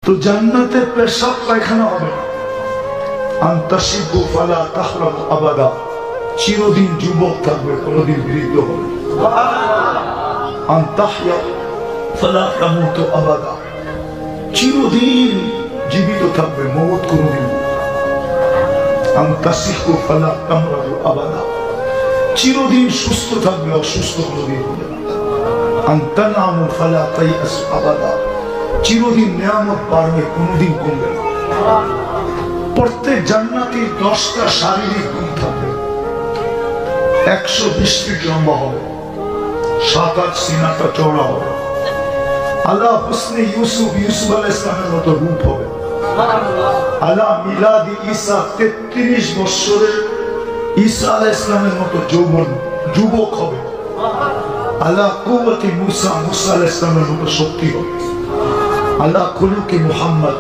তো জান্নাতে পেশাব পায়খানা হবে না। আনতাশিবু ফালা তাহরাম আবাদা, চিরদিন যুবক থাকবে, কোনদিন বৃদ্ধ হবে। আনতাহইয়া ফালা তামুতু আবাদা, চিরদিন জীবিত থাকবে, মওত কোনদিন। আনতাসিহু ফালা তামরাদু আবাদা, চিরদিন সুস্থ থাকবে, অসুস্থ কোনদিন হবে না। আনতানামু ফালা তাইয়াস আবাদা, চিরদিন নিয়ামত বাড়বে, কোনদিন কমবে না। প্রত্যেক জান্নাতীর 10টা শারীরিক গুণ থাকবে। 120 ফিট লম্বা হবে, 7-8 সিনাটা চওড়া হবে। আলা হুসনে ইউসুফ, ইউসুফ আলাইহিস সালামের মতো রূপ হবে। আলা মিলাদি ঈসা, 33 বছরের ঈসা আলাইহিস সালামের মতো যুবক হবে। আলা কুওয়াতি মুসা, মুসা আলাইহিস সালামের মতো শক্তি হবে। আলা খুলুকি মুহাম্মদ,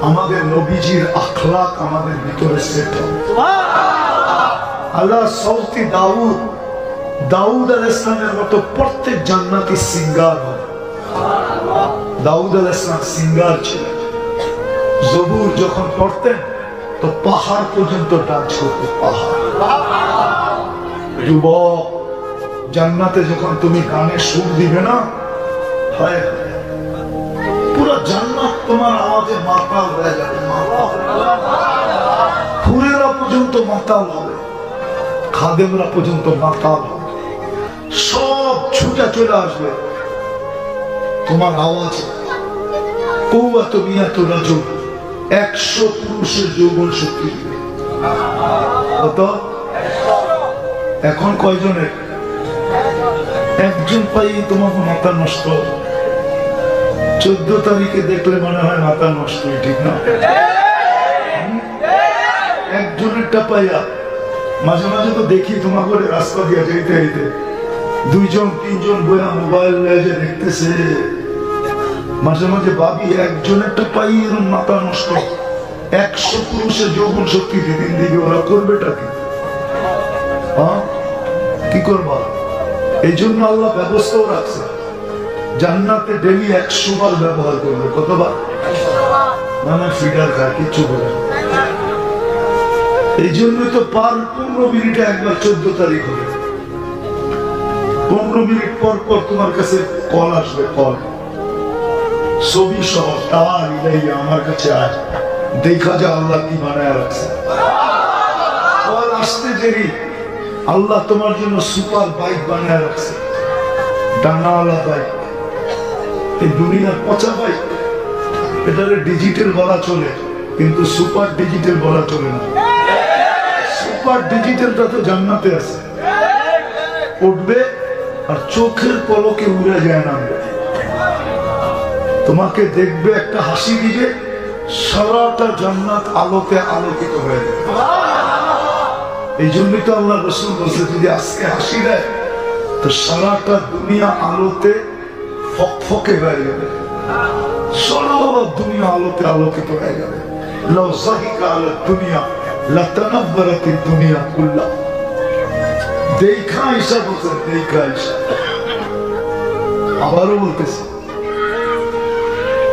আমাদের নবীজির আখলাক আমাদের ভিতরে সেট হবে। আলা সৌতি দাউদ, দাউদ আলাইহিস সালামের মতো প্রত্যেক জান্নাতি সিঙ্গার হবে। দাউদ আলাইহিস সালাম সিঙ্গার ছিলেন। জবুর যখন পড়তেন তো পাহাড় পর্যন্ত ডান্স করতে, পাহাড়। যুবক, জান্নাতে যখন তুমি গানে সুর দিবে না, হয় পুরো জান্নাত তোমার আওয়াজে মাতাল হয়ে যাবে। হুরেরা পর্যন্ত মাতাল হবে, খাদেমরা পর্যন্ত মাতাল হবে, সব ছুটে চলে আসবে তোমার আওয়াজ। কুওয়াত মিয়াতু রাজুল, 100 পুরুষের যৌবন শক্তি দিবে। কত? এখন কয়জনের? একজন পাই তোমার মাথা নষ্ট। 14 তারিখে দেখলে মনে হয় মাথা নষ্ট, ঠিক না? একজনেরটা পাইয়া মাঝে মাঝে তো দেখি তোমার করে রাস্তা দিয়ে যেতে যেতে 2-3জন বইয়া মোবাইল দেখতেছে। মাঝে মাঝে ভাবি একজনেরটা পাই এরকম মাথা নষ্ট। 100 পুরুষের যৌবন শক্তি যেদিন দিবে, ওরা করবেটা কি? কি করবা? এই জন্য আল্লাহ ব্যবস্থাও রাখছে, জান্নাতে ডেলি 100 বার ব্যবহার করবে। কতবার? মানে ফিডার খায়, কিচ্ছু করে। এই জন্য তো পার 15 মিনিটে একবার 14 তারিখ হবে। 15 মিনিট পর পর তোমার কাছে কল আসবে, কল ছবি সহ, তার ইলাইয়া আমার কাছে আজ দেখা যা আল্লাহ কি বানায় রাখছে। কল আসতে দেরি, আল্লাহ তোমার জন্য সুপার বাইক বানায় রাখছে, ডানাওয়ালা বাইক। এই দুনিয়ার পচা বাইক, এটারে ডিজিটাল বলা চলে, কিন্তু সুপার ডিজিটাল বলা চলে না। সুপার ডিজিটালটা তো জান্নাতে আছে, উঠবে আর চোখের পলকে উড়ে যায়, নামবে, তোমাকে দেখবে, একটা হাসি দিবে, সারাটা জান্নাত আলোতে আলোকিত হয়ে যাবে। এই জন্যই তো আল্লাহ রাসূল বলছে, যদি আজকে হাসি দেয় তো সারাটা দুনিয়া আলোতে ফকফকে হয়ে যাবে, সারা দুনিয়া আলোতে আলোকিত হয়ে যাবে। লাউ যাহিকা আলা দুনিয়া লাতানাব্বারাতিদ দুনিয়া কুল্লা। দেখা ঈসা বলছে, দেখা ঈসা। আবারও বলতেছে,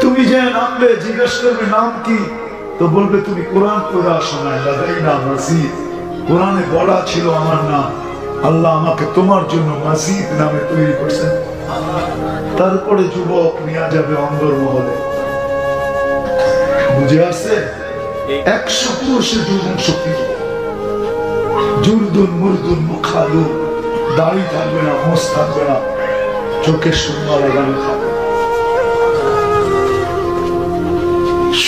তুমি যে নামবে, জিজ্ঞেস করবে নাম কি, তো বলবে তুমি কোরআন পড়ে আসো না, লাদাইনা মাজিদ, কোরআনে বলা ছিল আমার নাম, আল্লাহ আমাকে তোমার জন্য মাজিদ নামে তৈরি করছেন। তারপরে যুবক নিয়ে যাবে অন্দর মহলে, বুঝে আসছে? 100 পুরুষের যৌবন শক্তি, জুরদুন মুরদুন মুখালু, দাড়ি থাকবে না, মোষ থাকবে না, চোখে সুন্দর লাগানো থাকবে,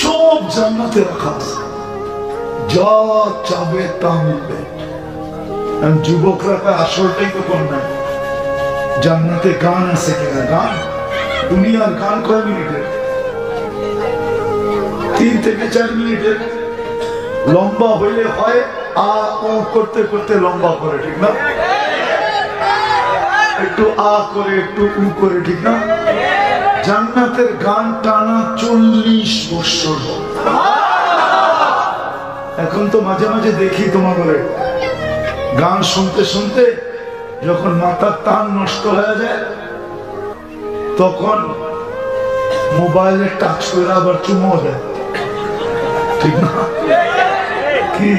সব জান্নাতে রাখা আছে, যা চাবে তা মিলবে। যুবকরা কয় আসলটাই তো কম নাই, জান্নাতে গান আছে কিনা? গান, দুনিয়ার গান কয় মিনিটের? 3 থেকে 4 মিনিটের। লম্বা হইলে হয় আ ও করতে করতে লম্বা করে, ঠিক না? একটু আ করে, একটু উ করে, ঠিক না? জান্নাতের গান টানা 40 বছর। এখন তো মাঝে মাঝে দেখি তোমার বলে গান শুনতে শুনতে যখন মাথার টান নষ্ট হয়ে যায়, তখন মোবাইলে টাচ করে আবার চুমো দেয়, ঠিক না? কি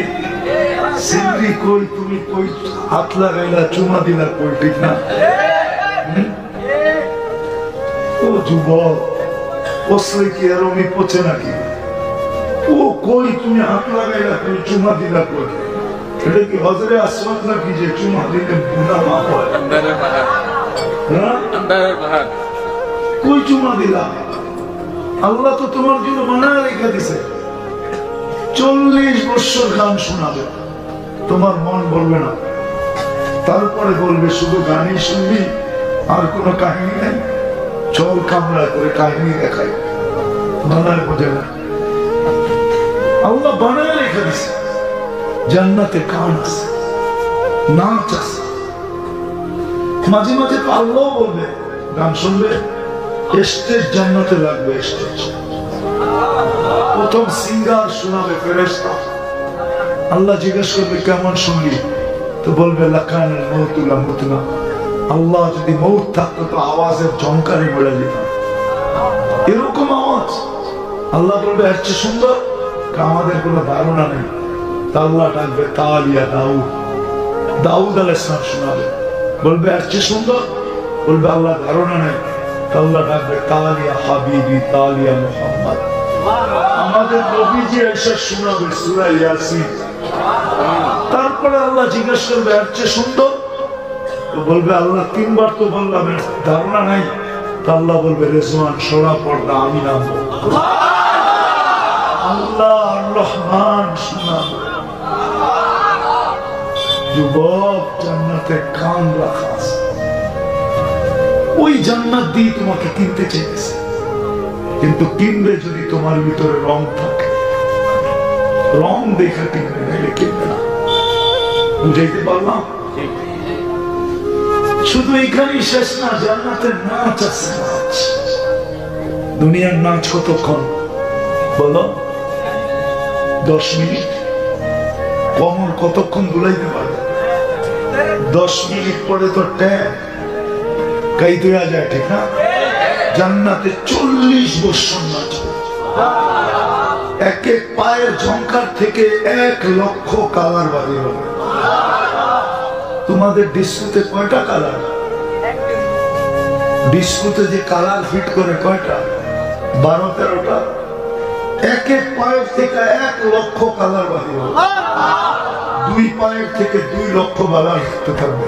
সিন্দি কই, তুমি কই হাত লাগাইলা চুমা দিলা কই, ঠিক না? ও যুবক, পচলে কি এরমই পচে নাকি? ও কই তুমি হাত লাগাইলা কই চুমা দিলা কই? এটা কি হজরে আসওয়াদ নাকি যে চুমা দিলে গুনাহ মাফ হয়? কই চুমা দিলা? আল্লাহ তো তোমার জন্য বানায় রেখে দিছে। 40 বছর গান শোনাবে, তোমার মন বলবে না। তারপরে বলবে শুধু গানই শুনবি, আর কোনো কাহিনী নেই। চল কামড়া করে কাহিনী দেখাই, বানায় বোঝে না। আল্লাহ বানায় রেখে দিছে। জান্নাতে গান আছে, নাচ আছে। মাঝে মাঝে আল্লাহ বলবে গান শুনবে, স্টেজ জান্নাতে লাগবে। স্টেজ প্রথম সিঙ্গার শোনাবে ফেরেশতা। আল্লাহ জিজ্ঞেস করবে কেমন শুনলি? তো বলবে লাকানুল মউতু লামুতনা। আল্লাহ যদি মউত থাকতো তো আওয়াজের ঝংকারে বলে যেত। এরকম আওয়াজ আল্লাহ বলবে এর চেয়ে সুন্দর, আমাদের কোনো ধারণা নেই। তা আল্লাহ ডাকবে তালিয়া দাউদ। দাউদ আলাইহিস সালাম শোনাবে, বলবে এর চেয়ে সুন্দর, বলবে আল্লাহ ধারণা নেই। তা আল্লাহ ডাকবে তালিয়া হাবিবি তালিয়া মুহাম্মদ। আমাদের নবীজি এসে শোনাবে সূরা ইয়াসিন। তারপরে আল্লাহ জিজ্ঞেস করবে এর চেয়ে সুন্দর, তো বলবে আল্লাহ 3 বার তো বললাম, ধারণা নাই। তা আল্লাহ বলবে রেজওয়ান সরা পর্দা আমি নামবো। আল্লাহ রহমান শোনাবে। যুবক, জান্নাতে কান রাখা আছে। ওই জান্নাত দিয়ে তোমাকে কিনতে চেয়েছে, কিন্তু কিনবে যদি তোমার ভিতরে রং থাকে। রং দেখে কিনবে, নাইলে কিনবে না। বুঝাইতে পারলাম? শুধু এখানেই শেষ না, জান্নাতের নাচ আছে। নাচ, দুনিয়ার নাচ কতক্ষণ বলো? 10 মিনিট। কমর কতক্ষণ দুলাইতে পারবে? 10 মিনিট পরে তো ট্যাপ কাই দেওয়া যায়, ঠিক না? জান্নাতে 40 বছর নাচবে। এক এক পায়ের ঝংকার থেকে 1 লক্ষ কালার বাড়ি হবে। তোমাদের ডিস্কোতে কয়টা কালার? ডিস্কোতে যে কালার ফিট করে কয়টা? 12-13টা। এক এক পায়ের থেকে 1 লক্ষ কালার বাড়ি হবে। 2 পায়ের থেকে 2 লক্ষ কালার হতে থাকবে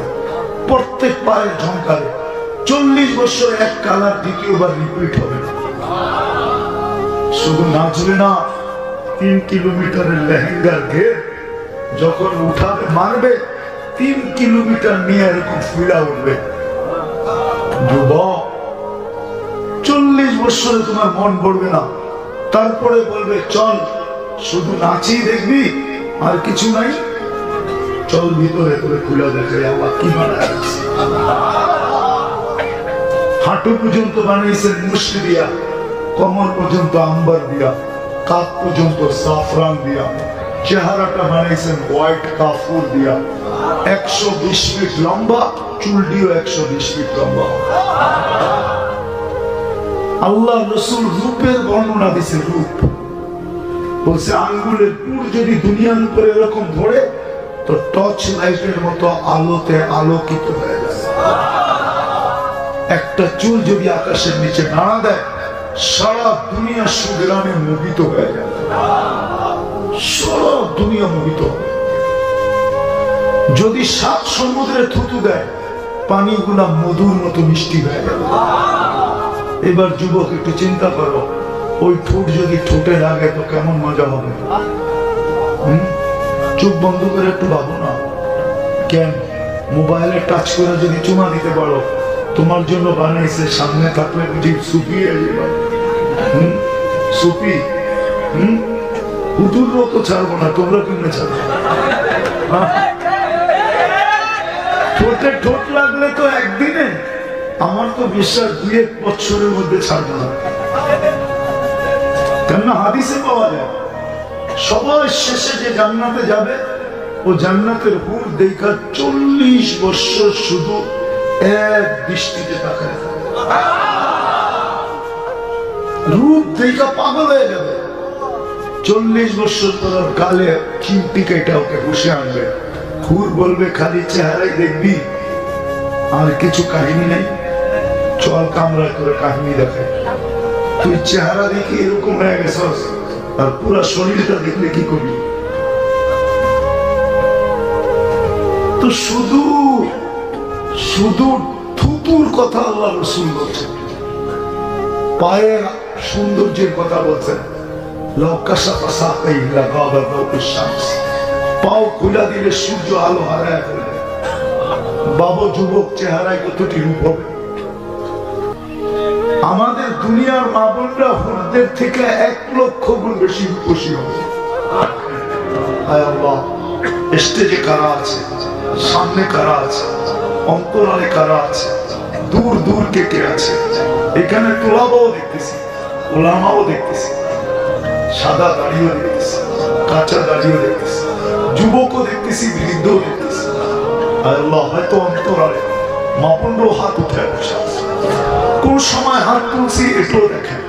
প্রত্যেক পায়ের ঝংকারে। 40 বছর এক কালার দ্বিতীয়বার রিপিট হবে না। শুধু নাচবে না, 3 কিলোমিটারের লেহেঙ্গার ঘের যখন উঠাবে মারবে, 3 কিলোমিটার নিয়ে এরকম ফিরা উঠবে। যুবক, 40 বছরে তোমার মন পড়বে না। তারপরে বলবে চল শুধু নাচি দেখবি, আর কিছু নাই। চল ভিতরে করে খুলে দেখে আল্লাহ কি বানায়। হাঁটু পর্যন্ত বানাইছেন মুশকি দিয়া, কমর পর্যন্ত আম্বার দিয়া, কাপ পর্যন্ত সাফরান দিয়া, চেহারাটা বানাইছেন হোয়াইট কাফুর দিয়া। 120 ফিট লম্বা, চুল দিও 120 ফিট লম্বা। আল্লাহ রসুল রূপের বর্ণনা দিছে। রূপ বলছে আঙ্গুলের পুর যদি দুনিয়ার উপরে এরকম ধরে তো টর্চ লাইটের মতো আলোতে আলোকিত হয়ে যায়। একটা চুল যদি আকাশের নিচে নাড়া দেয়, সারা দুনিয়া সুগ্রামে মোহিত হয়ে যায়। সারা দুনিয়া মোহিত। যদি 7 সমুদ্রে থুতু দেয়, পানিগুলা মধুর মতো মিষ্টি হয়ে যাবে। এবার যুবক একটু চিন্তা করো, ওই ঠোঁট যদি ঠোঁটে লাগে তো কেমন মজা হবে। চোখ বন্ধ করে একটু ভাবো না। কেন মোবাইলে টাচ করে যদি চুমা দিতে পারো, তোমার জন্য বানাইছে, সামনে থাকলে বুঝি সুপি সুপি। হুজুরও তো ছাড়বো না, তোমরা কেমনে ছাড়বো? ঠোঁটে ঠোঁট লাগলে তো একদিনে, আমার তো বিশ্বাস 2-1 বছরের মধ্যে ছাড়বো না। কেননা হাদিসে পাওয়া যায় সবার শেষে যে জান্নাতে যাবে, ও জান্নাতের হুর দেখা 40 বছর শুধু এক দৃষ্টিতে তাকায়। রূপ দেখা পাগল হয়ে যাবে। 40 বছর পর গালে চিমটি কেটে ওকে বসে আনবে, হুর বলবে খালি চেহারাই দেখবি, আর কিছু কাহিনী নেই, চল কামরা করে কাহিনী দেখে। তুই চেহারা দেখে এরকম হয়ে গেছস, আর পুরা শরীরটা দেখলে কি করবি? তো শুধু শুধু থুতুর কথা আল্লাহ রাসূল বলছেন, পায়ের সৌন্দর্যের কথা বলছেন। পাও খুলা দিলে সূর্য আলো হারায় ফেলবে। বাবু যুবক চেহারায় কতটি রূপ হবে। আমাদের দুনিয়ার মা বোনরা হুরদের থেকে 1 লক্ষ গুণ বেশি খুশি হবে। হায় আল্লাহ, স্টেজে কারা আছে, সামনে কারা আছে, অন্তরালে কারা আছে, দূর দূর কে কে আছে। এখানে তোলাবাও দেখতেছি, ওলামাও দেখতেছি, সাদা দাড়িও দেখতেছি, কাঁচা দাড়িও দেখতেছি, যুবকও দেখতেছি, বৃদ্ধও দেখতেছি। আল্লাহ, হয়তো অন্তরালে মা বোনরাও হাত উঠে বসে আছে। কোন সময় হাত তুলছি এটাও দেখেন।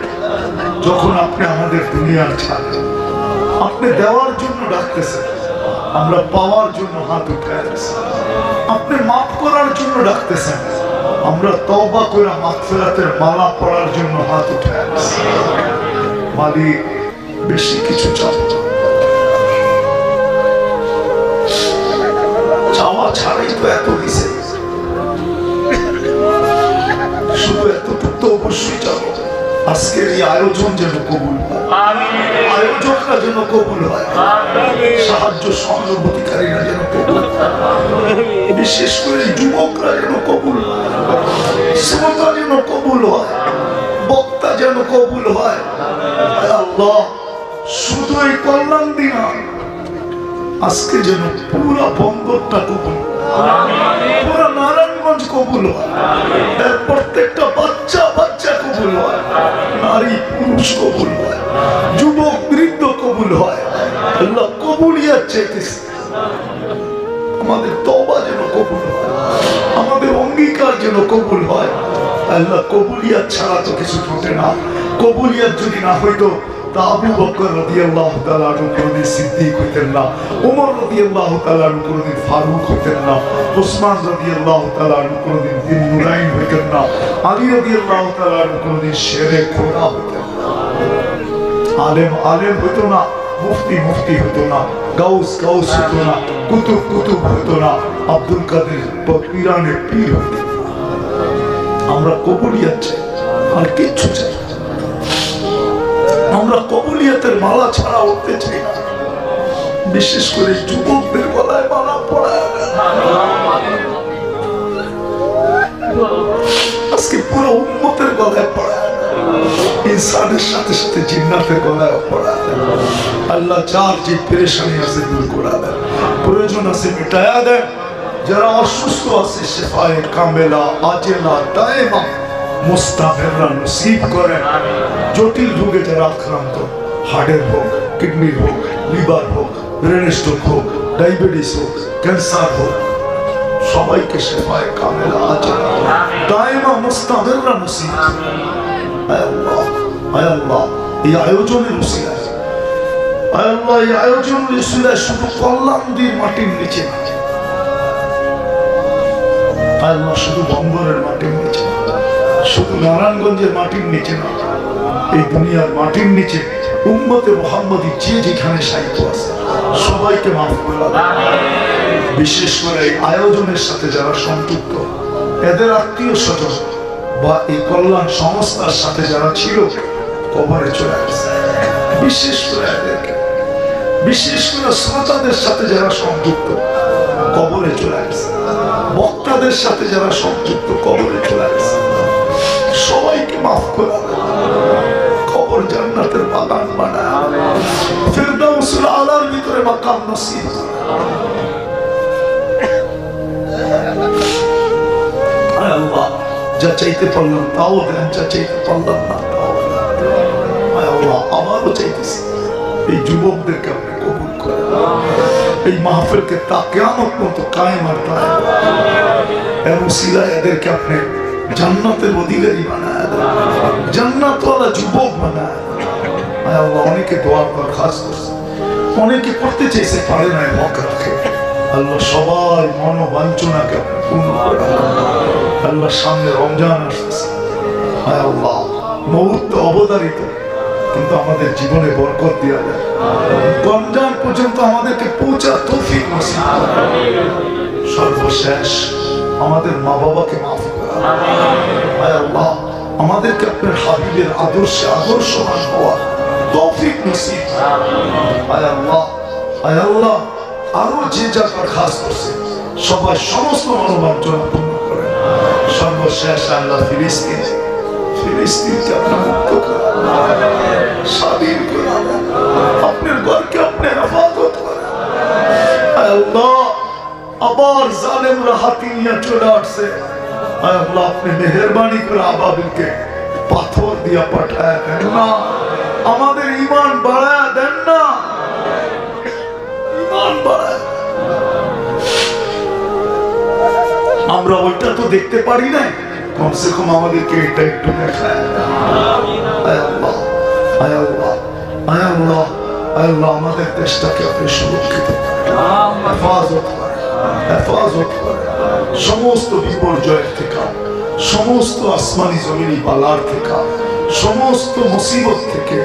যখন আপনি আমাদের দুনিয়ার ছাড়, আপনি দেওয়ার জন্য ডাকতেছেন, আমরা পাওয়ার জন্য হাত উঠে আসছি। আপনি মাফ করার জন্য ডাকতেছেন, আমরা তওবা করে মাগফিরাতের মালা পড়ার জন্য হাত উঠে আসছি। মালিক, বেশি কিছু চাও, চাওয়া ছাড়াই তো এত দিছে, শুধু এতটুকু তো অবশ্যই চাও। আজকের এই আয়োজন যেন কবুল হয়, আয়োজকরা যেন কবুল হয়, সাহায্য সহানুভূতিকারীরা যেন কবুল হয়, বিশেষ করে যুবকরা যেন কবুল হয়, শ্রোতা যেন কবুল হয়, বক্তা যেন কবুল হয়। আল্লাহ, শুধু এই কল্যাণ দিনা আজকে যেন পুরা বন্দরটা কবুল, পুরা নারায়ণগঞ্জ কবুল হয়, এর প্রত্যেকটা বাচ্চা বাচ্চা কবুল হয়, নারী পুরুষ কবুল হয়, যুবক বৃদ্ধ কবুল হয়। আল্লাহ, কবুলিয়াত চাইতেছি, আমাদের তওবা যেন কবুল হয়, আমাদের অঙ্গীকার যেন কবুল হয়। আল্লাহ, কবুলিয়াত ছাড়া তো কিছু ঘটে না। কবুলিয়াত যদি না হইতো তা আবু বকর রাদিয়াল্লাহু তাআলা আনহু কোনদিন সিদ্দিক হইতেন না, ওমর রাদিয়াল্লাহু তাআলা আনহু কোনদিন ফারুক হইতেন না, ওসমান রাদিয়াল্লাহু তাআলা আনহু কোনদিন দিন নুরাইন হইতেন না, আলী রাদিয়াল্লাহু তাআলা আনহু কোনদিন শেরে খোদা হইতেন না। আলেম আলেম হইতো না, মুফতি মুফতি হইতো না, গাউস গাউস হইতো না, কুতুব কুতুব হইতো না, আব্দুল কাদের পীরানে পীর হইতেন না। আমরা কবুলিয়াত চাই, আর কিচ্ছু চাই। আমরা কবুলিয়াতের মালা ছাড়া উঠতে চাই না। বিশেষ করে যুবকদের গলায় মালা পড়ায় আজকে পুরো উম্মতের গলায় পড়ায়, ইনসানের সাথে সাথে জিন্নাতের গলায় পড়ায়। আল্লাহ, যার যে পেরেশানি আছে দূর করে দেন, প্রয়োজন আছে মিটায়া দেন। যারা অসুস্থ আছে শেফায়ে কামেলা আজেলা দায়েমা মুস্তামিররা নসিব করেন। জটিল রোগে যারা আক্রান্ত, হার্টের হোক, কিডনির হোক, লিভার হোক, ব্রেন স্ট্রোক হোক, ডায়াবেটিস হোক, ক্যান্সার হোক, সবাইকে শেফায়ে কামেলা আজেলা দায়েমা মুস্তামিররা নসিব। আয় আল্লাহ, আয় আল্লাহ, এই আয়োজনের উসিলায়, আয় আল্লাহ, এই আয়োজনের উসিলায় শুধু কল্যাণ দিয়ে মাটির নিচে না, আয় আল্লাহ, শুধু বন্দরের মাটির নিচে, শুধু নারায়ণগঞ্জের মাটির নিচে না, এই দুনিয়ার মাটির নিচে উম্মতে মুহাম্মদী যে যেখানে সাহিত্য আছে সবাইকে মাফ করে দাও। বিশেষ করে এই আয়োজনের সাথে যারা সম্পৃক্ত, এদের আত্মীয় স্বজন বা এই কল্যাণ সংস্থার সাথে যারা ছিল কবরে চলে আসছে, বিশেষ করে এদেরকে, বিশেষ করে শ্রোতাদের সাথে যারা সংযুক্ত কবরে চলে আসছে, বক্তাদের সাথে যারা সংযুক্ত কবরে চলে আসছে, সবাইকে মাফ করে কবর জান্নাতের বাগান বানায়, ফিরদাউসুল আলার ভিতরে মাকাম নসিব। আয় আল্লাহ, যা চাইতে পারলাম তাও দেন, যা চাইতে পারলাম না তাও দেন। আয় আল্লাহ, আমারও চাইতেছি এই যুবকদেরকে আপনি কবুল করেন, এই মাহফিলকে তা কিয়ামত পর্যন্ত কায়েম আর দায়েম, এর উসিলায় এদেরকে আপনি জান্নাতের অধিকারী বানায় দেন। জান্নাতওয়ালা যুবক বানায়। আল্লাহ অনেকে দোয়ার দরখাস্ত করছে, অনেকে করতে চেয়েছে পারে না, হক রাখে। আল্লাহ সবাই মনোবাঞ্ছনাকে পূর্ণ করে। আল্লাহ সামনে রমজান আসতেছে, আল্লাহ মউত তো অবধারিত, কিন্তু আমাদের জীবনে বরকত দেওয়া যায়। রমজান পর্যন্ত আমাদেরকে পৌঁছার তৌফিক নসিব করুন। সর্বশেষ আমাদের মা বাবাকে মাফ করুন। আল্লাহ আমাদেরকে আপনার হাবিবের আদর্শে আদর্শবান হওয়ার তৌফিক নসিব করুন। আল্লাহ আরো যে যার খাস করছে সবাই সমস্ত মনোবাঞ্ছনা পূর্ণ করেন। সর্বশেষ আল্লাহ ফিলিস্তিনকে আপনার মুক্ত করেন, স্বাধীন করেন, আপনার ঘরকে আপনার হেফাজত করেন। আল্লাহ আবার জালেমরা হাতি নিয়ে চলে আসছে, আল্লাহ আপনি মেহেরবানি করে আবাবিলকে পাথর দিয়া পাঠায় দেন না, আমাদের ঈমান বাড়ায় দেন না, ঈমান বাড়ায়। আমরা ওইটা তো দেখতে পারি না, কমসে কম আমাদেরকে এটা একটু দেখায়। আল্লাহ আমাদের দেশটাকে আপনি সুরক্ষিত হেফাজত করেন, হেফাজত করেন সমস্ত বিপর্যয়ের থেকে, সমস্ত আসমানি জমিনি বালার থেকে, সমস্ত মুসিবত থেকে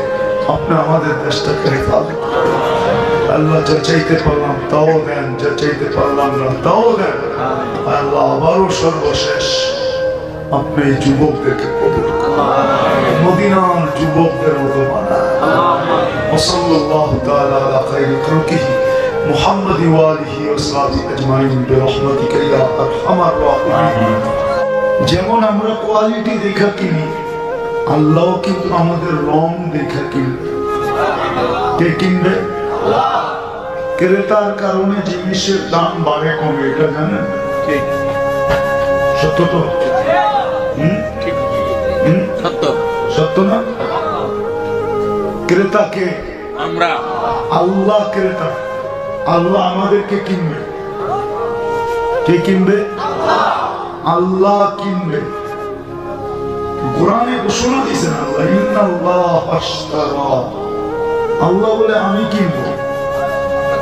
আপনি আমাদের দেশটাকে হেফাজত করেন। আল্লাহ যা চাইতে পারলাম তাও দেন, যা চাইতে পারলাম না তাও দেন। আল্লাহ আবারও সর্বশেষ আপনি এই যুবকদেরকে কবুল করুন, মদিনার যুবকদের মতো বানান। ওয়াসাল্লাল্লাহু তাআলা আলা খায়রি খালকিহি মুহাম্মাদ ওয়া আলিহি ওয়া সাহবিহি আজমাইন বিরহমাতিকা ইয়া আরহামার রাহিমিন। যেমন আমরা কোয়ালিটি দেখা কিনি, আল্লাহ কিন্তু আমাদের রং দেখা কিনবে। কে কিনবে? ক্রেতার কারণে জিনিসের দাম বাড়ে কমে, এটা জানেন? সত্য তো? সত্য না? ক্রেতাকে আমরা, আল্লাহ ক্রেতা, আল্লাহ আমাদেরকে কিনবে। কে কিনবে? আল্লাহ কিনবে। কোরআনে ঘোষণা দিয়েছেন আল্লাহ, ইন্নাল্লাহ আশতারা, আল্লাহ বলে আমি কিনবো,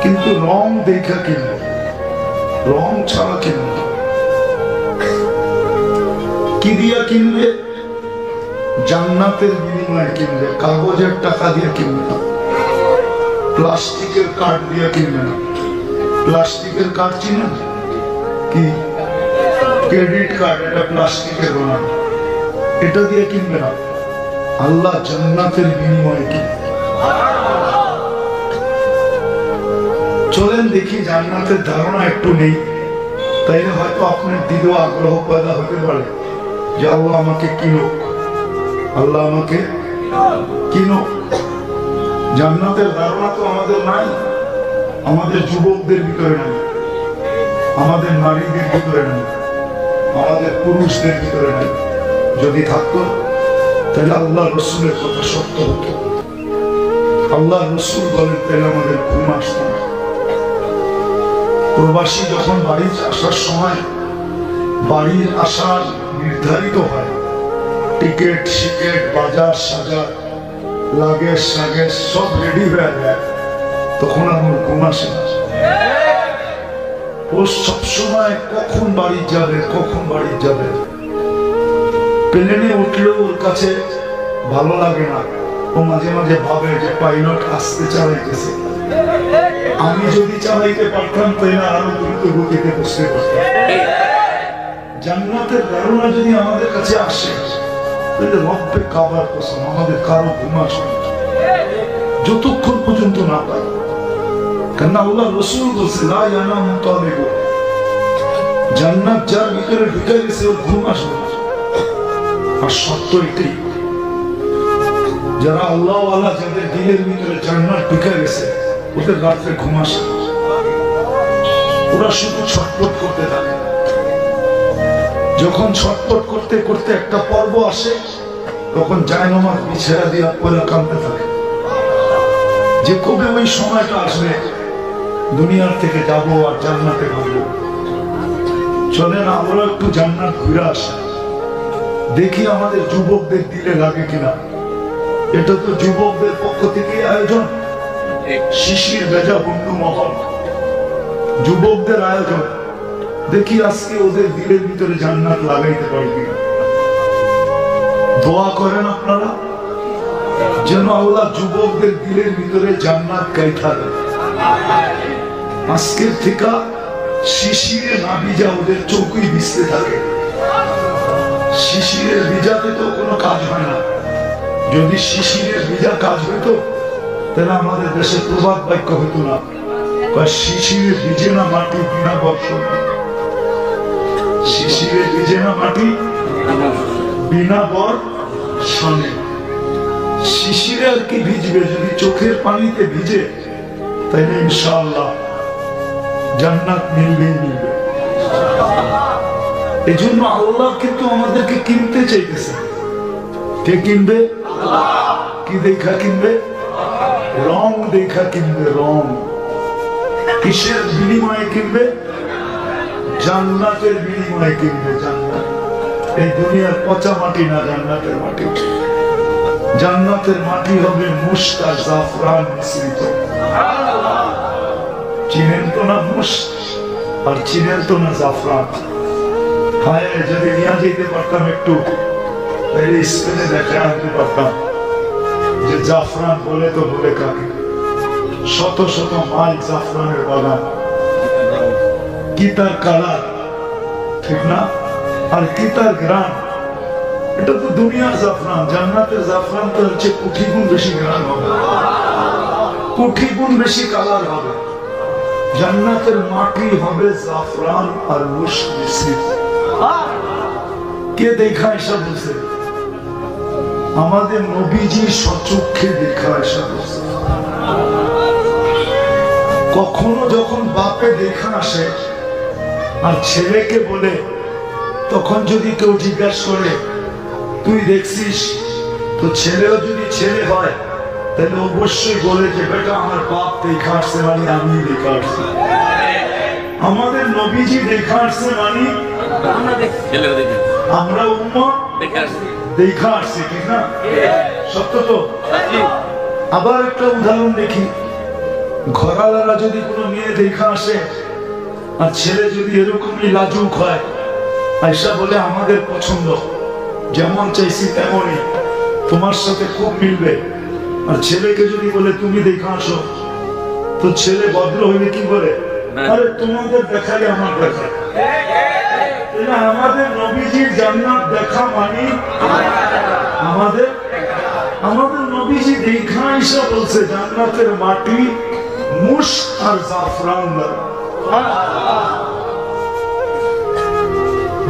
কিন্তু রং দেখা কিনবো, রং ছাড়া কিনবো। কি দিয়া কিনবে? জান্নাতের বিনিময়ে কিনবে, কাগজের টাকা দিয়ে কিনবে না, প্লাস্টিকের কার্ড দিয়ে কিনবে না। প্লাস্টিকের কার্ড চিনেন কি? ক্রেডিট কার্ড, এটা প্লাস্টিকের বানানো, এটা দিয়ে কিনবে না। আল্লাহ জান্নাতের বিনিময়ে কিনবে। চলেন দেখি, জান্নাতের ধারণা একটু নেই, তাইলে হয়তো আপনার দিলেও আগ্রহ পয়দা হতে পারে যে আল্লাহ আমাকে কিনো, আল্লাহ আমাকে কিনো। জান্নাতের ধারণা তো আমাদের নাই, আমাদের যুবকদের ভিতরে নাই, আমাদের নারীদের ভিতরে নাই, আমাদের পুরুষদের ভিতরে নাই। যদি থাকতো তাহলে আল্লাহ রসুলের কথা সত্য হতো। আল্লাহ রসুল বলেন তাহলে আমাদের ঘুম আসত না। প্রবাসী যখন বাড়ি আসার সময় বাড়ির আসার নির্ধারিত হয়, টিকিট সিকেট বাজার সাজার লাগেজ সাগেজ সব রেডি হয়ে যায়, তখন আমার ঘুম আসে না। ও সবসময় কখন বাড়ি যাবে, কখন বাড়ি যাবে। প্লেনে উঠলেও ওর কাছে ভালো লাগে না, ও মাঝে মাঝে ভাবে যে পাইলট আসতে চালাইতেছে, আমি যদি চালাইতে পারতাম তাহলে আরো দ্রুত গতিতে বসতে পারতাম। জান্নাতের ধারণা যদি আমাদের কাছে আসে তাহলে রব্বে কাবার কসম আমাদের কারো ঘুম আসবে না যতক্ষণ পর্যন্ত না পাই। কেন আল্লাহ রসুল বলছে লা ইয়ানামু তালিবু, জান্নাত যার ভিতরে ঢুকে গেছে ওর ঘুম আসবে না। আর সত্য এটাই, যারা আল্লাহ ওয়ালা, যাদের দিলের ভিতরে জান্নাত ঢুকে গেছে ওদের রাত্রে ঘুম আসে, ওরা শুধু ছটফট করতে থাকে। যখন ছটফট করতে করতে একটা পর্ব আসে তখন জায়নামাজ বিছায়া দিয়ে পয়লা কাঁদতে থাকে যে কবে ওই সময়টা আসবে দুনিয়ার থেকে যাব আর জান্নাতে ঘুরবো। চলেন আমরা একটু জান্নাত ঘুরে আসি, দেখি আমাদের যুবকদের দিলে লাগে কিনা। এটা তো যুবকদের পক্ষ থেকে আয়োজন, শিশির ভেজা বন্ধু মহল, যুবকদের আয়োজন। দেখি আজকে ওদের দিলের ভিতরে জান্নাত লাগাইতে পারি কিনা। দোয়া করেন আপনারা যেন আল্লাহ যুবকদের দিলের ভিতরে জান্নাত গাইথা দেয়। আজকের থেকে শিশিরে না ভিজা ওদের চৌকুই ভিজতে থাকে। শিশিরের ভিজাতে তো কোনো কাজ হয় না। যদি শিশিরের ভিজা কাজ হইতো তাহলে আমাদের দেশে প্রবাদ বাক্য হইতো না, শিশিরে ভিজে না মাটি বিনা বর্ষণে। শিশিরে ভিজে না মাটি বিনা বর্ষণে। শিশিরে আর কি ভিজবে, যদি চোখের পানিতে ভিজে তাহলে ইনশাআল্লাহ জান্নাত মিলবেই মিলবে। এই জন্য আল্লাহ কিন্তু আমাদেরকে কিনতে চাইতেছে। কে কিনবে? কি দেখা কিনবে? রং দেখা কিনবে। রং কিসের বিনিময়ে কিনবে? জান্নাতের বিনিময়ে কিনবে। জান্নাত এই দুনিয়ার পচা মাটি না, জান্নাতের মাটি। জান্নাতের মাটি হবে মুশক আর জাফরান মিশ্রিত। চিনেন তো না মুশক আর চিনেন তো না জাফরান। হায় যদি নিয়ে যেতে পারতাম একটু, তাহলে স্পেনে দেখে আনতে পারতাম যে জাফরান বলে তো বলে কাকে। শত শত মাইল জাফরানের বাগান, কি তার কালার, ঠিক না? আর কি তার গ্রাম। এটা তো দুনিয়ার জাফরান। জান্নাতের জাফরান তো হচ্ছে কোটি গুণ বেশি গ্রাম হবে, কোটি গুণ বেশি কালার হবে। জান্নাতের মাটি হবে জাফরান আর মুশক মিশ্রিত। কে দেখা এসব বলছে? আমাদের নবীজি সচক্ষে দেখা এসব বলছে। কখনো যখন বাপে দেখা আসে আর ছেলেকে বলে, তখন যদি কেউ জিজ্ঞাসা করে তুই দেখছিস, তো ছেলেও যদি ছেলে হয় তাহলে অবশ্যই বলে যে বেটা আমার বাপ দেখা আসছে, মানে আমি দেখা আসছি। আমাদের নবীজি দেখা আসছে মানে আমরা উম্মত দেখা আসছি, ঠিক না? সত্য তো। আবার একটা উদাহরণ দেখি, ঘরালারা যদি কোনো মেয়ে দেখা আসে আর ছেলে যদি এরকমই লাজুক হয়, আয়সা বলে আমাদের পছন্দ, যেমন চাইছি তেমনই, তোমার সাথে খুব মিলবে। আর ছেলেকে যদি বলে তুমি দেখা আসো, তো ছেলে ভদ্র হইলে কি বলে, আরে তোমাদের দেখাই আমার দেখা। আমাদের নবীজির জান্নাত দেখা মানে আমাদের নবীজি দেখা এসে বলছে জান্নাতের মাটি মুশক আর জাফরান দ্বারা।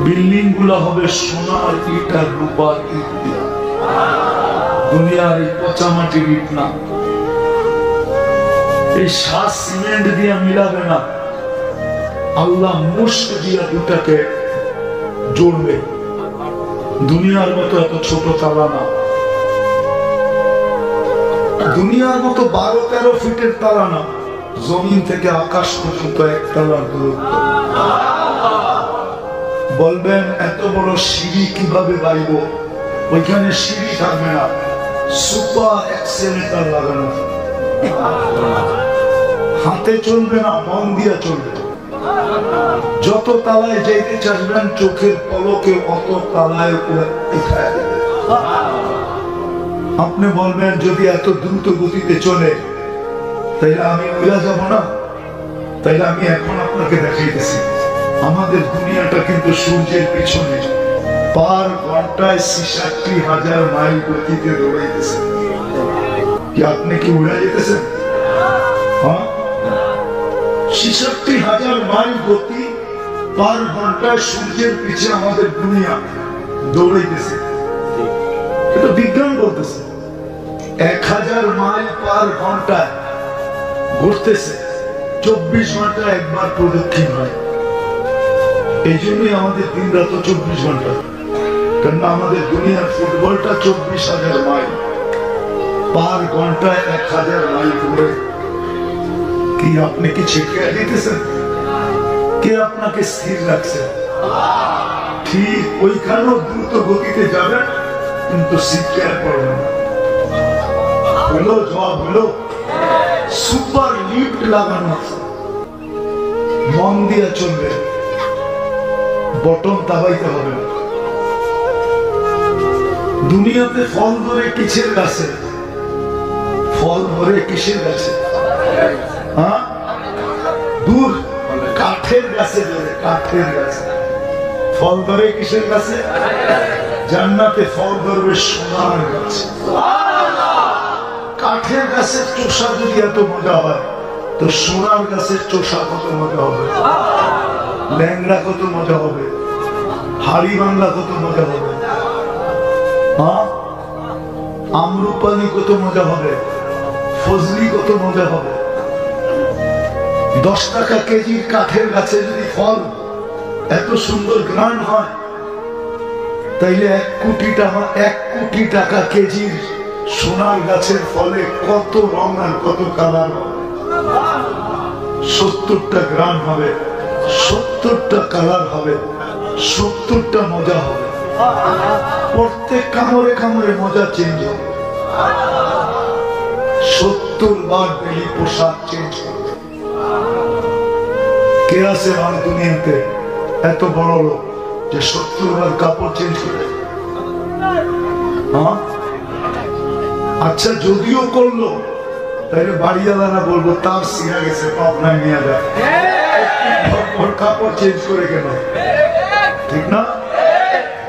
বিল্ডিং গুলা হবে সোনার ইট আর রূপার ইট দিয়া। দুনিয়ার এই পচা মাটির ইট না, এই সাত সিমেন্ট দিয়া মিলাবে না। আল্লাহ মুশক দিয়া দুটাকে জড়বে। দুনিয়ার মতো এত ছোট তালা না, দুনিয়ার মতো 12-13 ফিটের তালা না, জমিন থেকে আকাশ পর্যন্ত এক তালার দূরত্ব। বলবেন এত বড় সিঁড়ি কিভাবে বাইব? ওইখানে সিঁড়ি থাকবে না, সুপার এক্সেলেটর লাগানো, হাতে চলবে না, মন দিয়ে চলবে। যত তালায় যাইতে চাইবেন চোখের পলকে অত তালায় উঠায় দেবে। আপনি বলবেন যদি এত দ্রুত গতিতে চলে তাইলে আমি উড়া যাব না? তাইলে আমি এখন আপনাকে দেখাইতেছি, আমাদের দুনিয়াটা কিন্তু সূর্যের পিছনে পার ঘন্টায় 66,000 মাইল গতিতে দৌড়াইতেছে। কি আপনি কি উড়ে যেতেছেন? 66,000 মাইল গতি পার ঘন্টায় সূর্যের পিছে আমাদের দুনিয়া দৌড়াইতেছে। এটা বিজ্ঞান বলতেছে। 1000 মাইল পার ঘন্টায় ঘুরতেছে, 24 ঘন্টা একবার প্রদক্ষিণ হয়। এই জন্যই আমাদের দিন রাত 24 ঘন্টা, কারণ আমাদের দুনিয়ার ফুটবলটা 24,000 মাইল পার ঘন্টায় 1000 মাইল ঘুরে। কি আপনি কি ছিটকে দিতেছেন? কে আপনাকে স্থির রাখছে? ঠিক ওইখানেও দ্রুত গতিতে যাবেন, কিন্তু সিটকেয়ার করবেন না। হলো জবাব হলো সুপার লিফট লাগানো আছে, মন দিয়ে চলবে, বটন দাবাইতে হবে না। দুনিয়াতে ফল ধরে কিসের গাছে? ফল ধরে কিসের গাছে? হ্যাঁ, দূর কাঠের গাছে ধরে, কাঠের গাছে। ফল ধরে কিসের গাছে? জান্নাতে ফল ধরবে সোনার গাছে। কাঠের গাছের চোষা যদি এত মজা হয়, তো সোনার গাছের চোষা কত মজা হবে, ল্যাংড়া কত মজা হবে, হাড়ি বাংলা কত মজা হবে, হ্যাঁ, আমরুপালি কত মজা হবে, ফজলি কত মজা হবে। 10 টাকা কেজির কাঠের গাছে যদি ফল এত সুন্দর গ্রান হয়, তাইলে 1 কোটি টাকা কেজির সোনার গাছের ফলে কত রং আর কত কালার হবে। 70টা গ্রান হবে, 70টা কালার হবে, 70টা মজা হবে। প্রত্যেক কামড়ে কামড়ে মজা চেঞ্জ হবে। 70 বার ডেলি পোশাক চেঞ্জ হবে। কে আছে আমার দুনিয়াতে এত বড় লোক যে 70 বার কাপড় চেঞ্জ করে? হ্যাঁ, আচ্ছা যদিও করলো, তাহলে বাড়িওয়ালারা বলবো তার সিরা গেছে, পাবনায় নিয়ে যায়, কাপড় চেঞ্জ করে কেন? ঠিক না?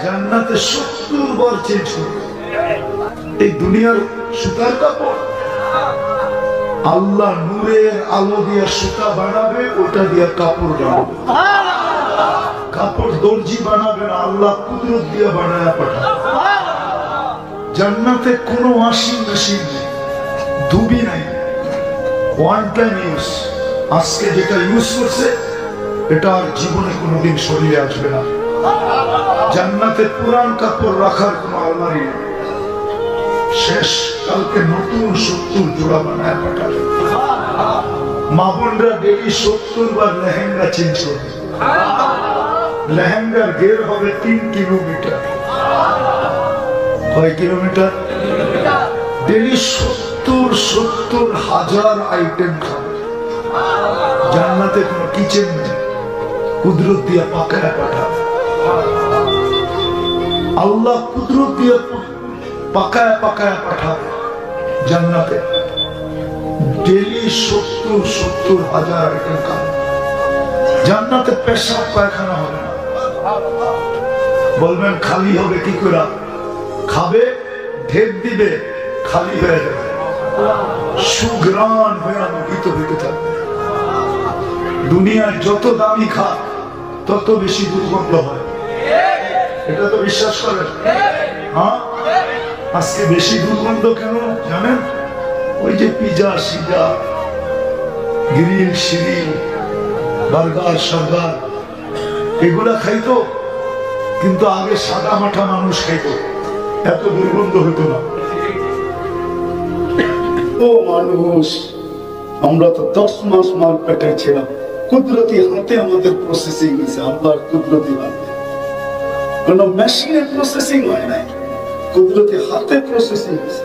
জান্নাতে 70 বার চেঞ্জ করবে। এই দুনিয়ার সুতার কাপড় আল্লাহ নূরের আলো দিয়ে সুতা বানাবে, ওটা দিয়ে কাপড় বানাবে। কাপড় দর্জি বানাবে না, আল্লাহ কুদরত দিয়ে বানায় পাঠাবে। জান্নাতে কোনো ওয়াশিং মেশিন নেই, ধুবি নাই, ওয়ান টাইম ইউজ। আজকে যেটা ইউজ করছে এটা আর জীবনে কোনোদিন শরীরে আসবে না। জান্নাতে পুরান কাপড় রাখার কোনো আলমারি নেই, শেষ। কালকে নতুন 70 জোড়া বানায় পাঠাবে। মা বোনরা ডেলি 70 বার লেহেঙ্গা চেঞ্জ করবে। লেহেঙ্গার ঘের হবে 3 কিলোমিটার। কয় কিলোমিটার? ডেলি 70 হাজার আইটেম খাবে। জান্নাতে কোনো কিচেন নেই, কুদরত দিয়ে পাকায় পাঠাবে। আল্লাহ কুদরত দিয়ে পাকায় পাকায় পাঠাবে জান্নাতে। ডেলি 70 হাজার আইটেম খাবে। জান্নাতে পেশাব পায়খানা হবে না। বলবেন খালি হবে কি করে? খাবে, ঢেক দিবে, খালি হয়ে যাবে, সুগ্রাণ হয়ে আলোকিত হইতে থাকবে। দুনিয়ার যত দামি খা তত বেশি দুর্গন্ধ হয়, এটা তো বিশ্বাস করেন? হ্যাঁ, আজকে বেশি দুর্গন্ধ কেন জানেন? ওই যে পিজা সিজা, গ্রিল সিরিল, বার্গার সার্গার, এগুলা খাইতো, কিন্তু আগে সাদা মাঠা মানুষ খাইতো, এত দুর্গন্ধ হতো না। ও মানুষ, আমরা তো 10 মাস মাল পেটে ছিলাম, কুদরতি হাতে আমাদের প্রসেসিং হয়েছে। আল্লাহর কুদরতি হাতে, কোন মেশিনের প্রসেসিং হয় নাই, কুদরতি হাতে প্রসেসিং হয়েছে।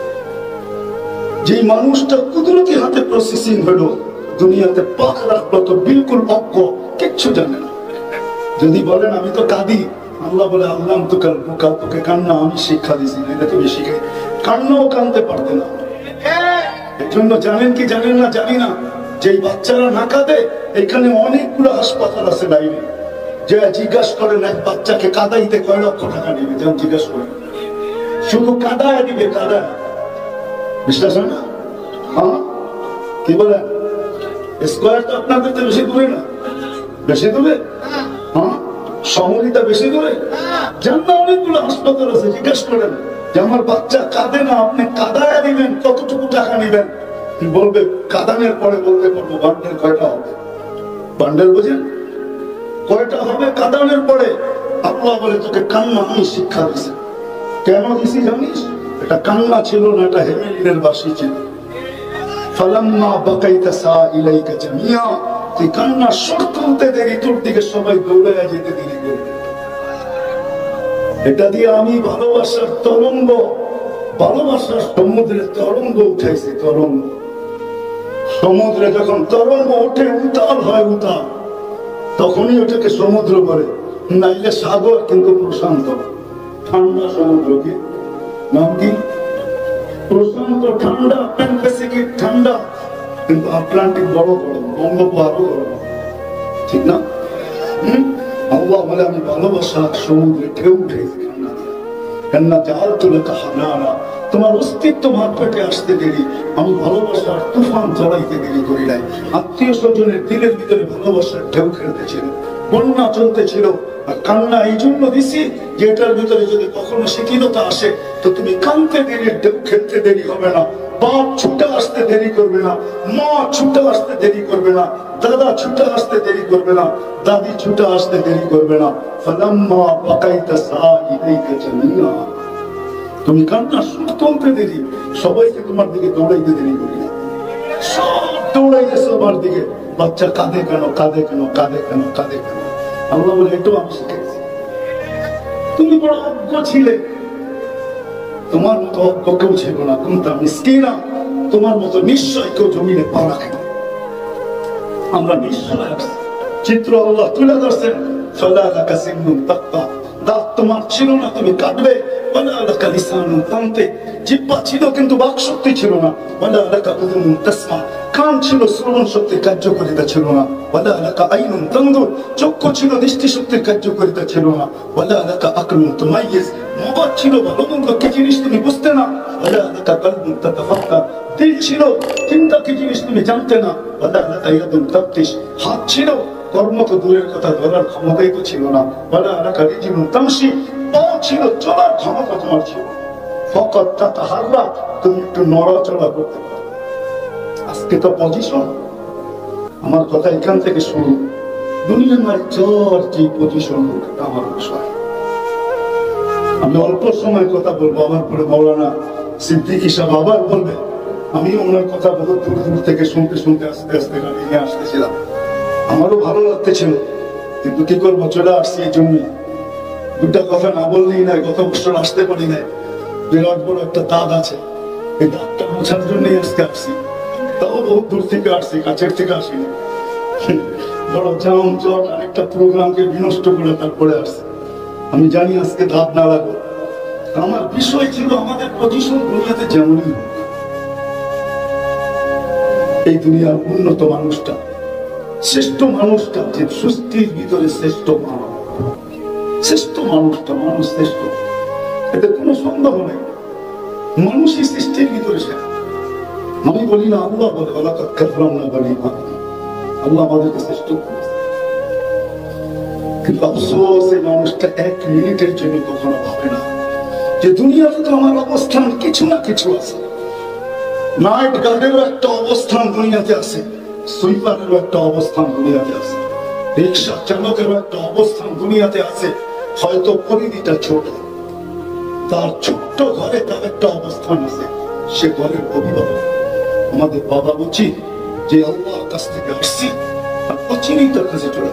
যে মানুষটা কুদরতি হাতে প্রসেসিং হলো, দুনিয়াতে পাক রাখলো তো বিলকুল অজ্ঞ, কিচ্ছু জানে না। যদি বলেন আমি তো কাঁদি, আল্লাহ বলে আল্লাহ তো তোকে কান্না আমি শিক্ষা দিছি, এটা তুমি শিখে কান্নাও কানতে পারতে না। এর জন্য জানেন কি জানেন না জানি না, যে বাচ্চারা না কাঁদে, এখানে অনেকগুলো হাসপাতাল আছে লাইনে, যে জিজ্ঞাসা করেন এক বাচ্চাকে কাঁদাইতে কয় লক্ষ টাকা নেবে, যেমন জিজ্ঞাসা করেন, শুধু কাঁদায় দিবে, কাঁদায়। বিশ্বাস হয় না? হ্যাঁ, কি বলেন? স্কোয়ার তো আপনাদের তো বেশি দূরে না, বেশি দূরে? হ্যাঁ, সমরিতা বেশি দূরে? জান না, অনেকগুলো হাসপাতাল আছে, জিজ্ঞাসা করেন যে আমার বাচ্চা কাঁদে না, আপনি কাঁদায় দিবেন, কতটুকু টাকা নিবেন? বলবে কাঁদানোর পরে বলতে পারবো বান্ডেল কয়টা হবে। বান্ডেল বুঝেন? কয়টা হবে কাঁদানোর পরে। আল্লাহ বলে তোকে কান্না আমি শিক্ষা দিছি। কেন দিছি জানিস? এটা কান্না ছিল না, এটা হেমিলিনের বাসি ছিল। ফালাম্মা বাকাইতা সাইলাইকা জামিয়া, তুই কান্না সুর তুলতে দেরি, তোর দিকে সবাই দৌড়ে যেতে দেরি করবে। এটা দিয়ে আমি ভালোবাসার তরঙ্গ, ভালোবাসার সমুদ্রের তরঙ্গ উঠাইছি। তরঙ্গ সমুদ্রে যখন তরঙ্গ ওঠে, উতাল হয়, উতাল, তখনই ওটাকে সমুদ্র বলে, নাইলে সাগর। কিন্তু প্রশান্ত ঠান্ডা সমুদ্র কি নাম কি? প্রশান্ত ঠান্ডা, প্যাসিফিক ঠান্ডা, কিন্তু আটলান্টিক বড় গরম, বঙ্গোপ আরো গরম, ঠিক না? আল্লাহ বলে আমি ভালোবাসার সমুদ্রে ঢেউ উঠেছি। তোমার অস্তিত্ব ভাগ পেটে আসতে দেরি, আমি ভালোবাসার তুফান চলাইতে দেরি করি নাই। আত্মীয় স্বজনের দিলের ভিতরে ভালোবাসার ঢেউ খেলতেছিল, বন্যা চলতেছিল, আর কান্না এই জন্য দিছি যে এটার ভিতরে যদি কখনো শিথিলতা আসে তো তুমি কানতে দেরি, ঢেউ খেলতে দেরি হবে না। বাপ ছুটে আসতে দেরি করবে না, মা ছুটে আসতে দেরি করবে না, দাদা ছুটে আসতে দেরি করবে না, দাদি ছুটে আসতে দেরি করবে না। ফালাম্মা বাকাইতা সাইলাইকা জামিয়া, তুমি কান্না সুর তুলতে দেরি, সবাইকে তোমার দিকে দৌড়াইতে দেরি করি না, সব দৌড়াইতে সবার দিকে। বাচ্চা কাঁদে কেন, কাঁদে কেন, কাঁদে কেন, কাঁদে কেন? আল্লাহ বলে এটাও আমি শিখেছি। তুমি বড় অজ্ঞ ছিলে, তোমার মতো অজ্ঞ কেউ ছিল না। কুনতা মিসকিনা, তোমার মতো নিশ্চয় কেউ জমিনে পা রাখে না। আমরা নিশ্চয় চিত্র আল্লাহ তুলে ধরছেন। দাঁত তোমার ছিল না, তুমি কাঁদবে। জিহ্বা ছিল কিন্তু বাক শক্তি ছিল না। কান ছিল, শ্রবণ শক্তির কার্যকারিতা ছিল না। চক্ষু ছিল, দৃষ্টি শক্তির কার্যকারিতা ছিল না। মগজ ছিল, ভালো মন্দ কি জিনিস তুমি বুঝতে না। দিল ছিল, চিন্তা কি জিনিস তুমি জানতে না। হাত ছিল, কর্ম তো দূরের কথা, ধরার ক্ষমতাই তো ছিল না। পাও ছিল, চলার ক্ষমতা তোমার ছিল। তুমি একটু নড়াচড়া করতে পারো। আজকে তো পজিশন, আমার কথা এখান থেকে শুরু। দুনিয়ার চর যে পজিশন হোক, আমার বিষয়। আমি অল্প সময় কথা বলবো, আমার পরে মৌলানা সিদ্দিকী সাহেব আবার বলবে। আমি ওনার কথা বহু দূর দূর থেকে শুনতে শুনতে আস্তে আস্তে গাড়ি নিয়ে আসতেছিলাম। আমারও ভালো লাগতেছিল, কিন্তু কি করবো, চলে আসছি। এই জন্য দুটা কথা না বললেই নাই, গত বছর আসতে পারি নাই। বিরাট বড় একটা দাগ আছে, এই দাগটা মোছার জন্যই আজকে আসছি। তাও বহু দূর থেকে আসছি, কাছের থেকে আসিনি। বড় জাম জট আরেকটা প্রোগ্রামকে বিনষ্ট করে তারপরে আসছি। আমি জানি আজকে দাগ না লাগবে। আমার বিষয় ছিল আমাদের পজিশন দুনিয়াতে যেমনই হোক, এই দুনিয়ার উন্নত মানুষটা, শ্রেষ্ঠ মানুষটা, যে সৃষ্টির ভিতরে শ্রেষ্ঠ মানব, শ্রেষ্ঠ মানুষটা, মানুষ শ্রেষ্ঠ, এতে কোনো সন্দেহ নেই। মানুষই সৃষ্টির ভিতরে সে। আমি বলি না, আল্লাহ বলে, না বলি, আল্লাহ আমাদেরকে শ্রেষ্ঠ করেছে। কিন্তু আফসোস, এই মানুষটা এক মিনিটের জন্য কখনো ভাবে না যে দুনিয়াতে তো আমার অবস্থান কিছু না কিছু আছে। নাইট গার্ডেরও একটা অবস্থান দুনিয়াতে আছে, সুইপারেরও একটা অবস্থান দুনিয়াতে আছে, রিক্সা চালকেরও একটা অবস্থান দুনিয়াতে আছে। হয়তো পরিধিটা ছোট, তার ছোট্ট ঘরে তার একটা অবস্থান আছে, সে ঘরের অভিভাবক। আমাদের বাবা উচিত যে আল্লাহর কাছ থেকে আসছি, আর অচিরেই তার কাছে চলে।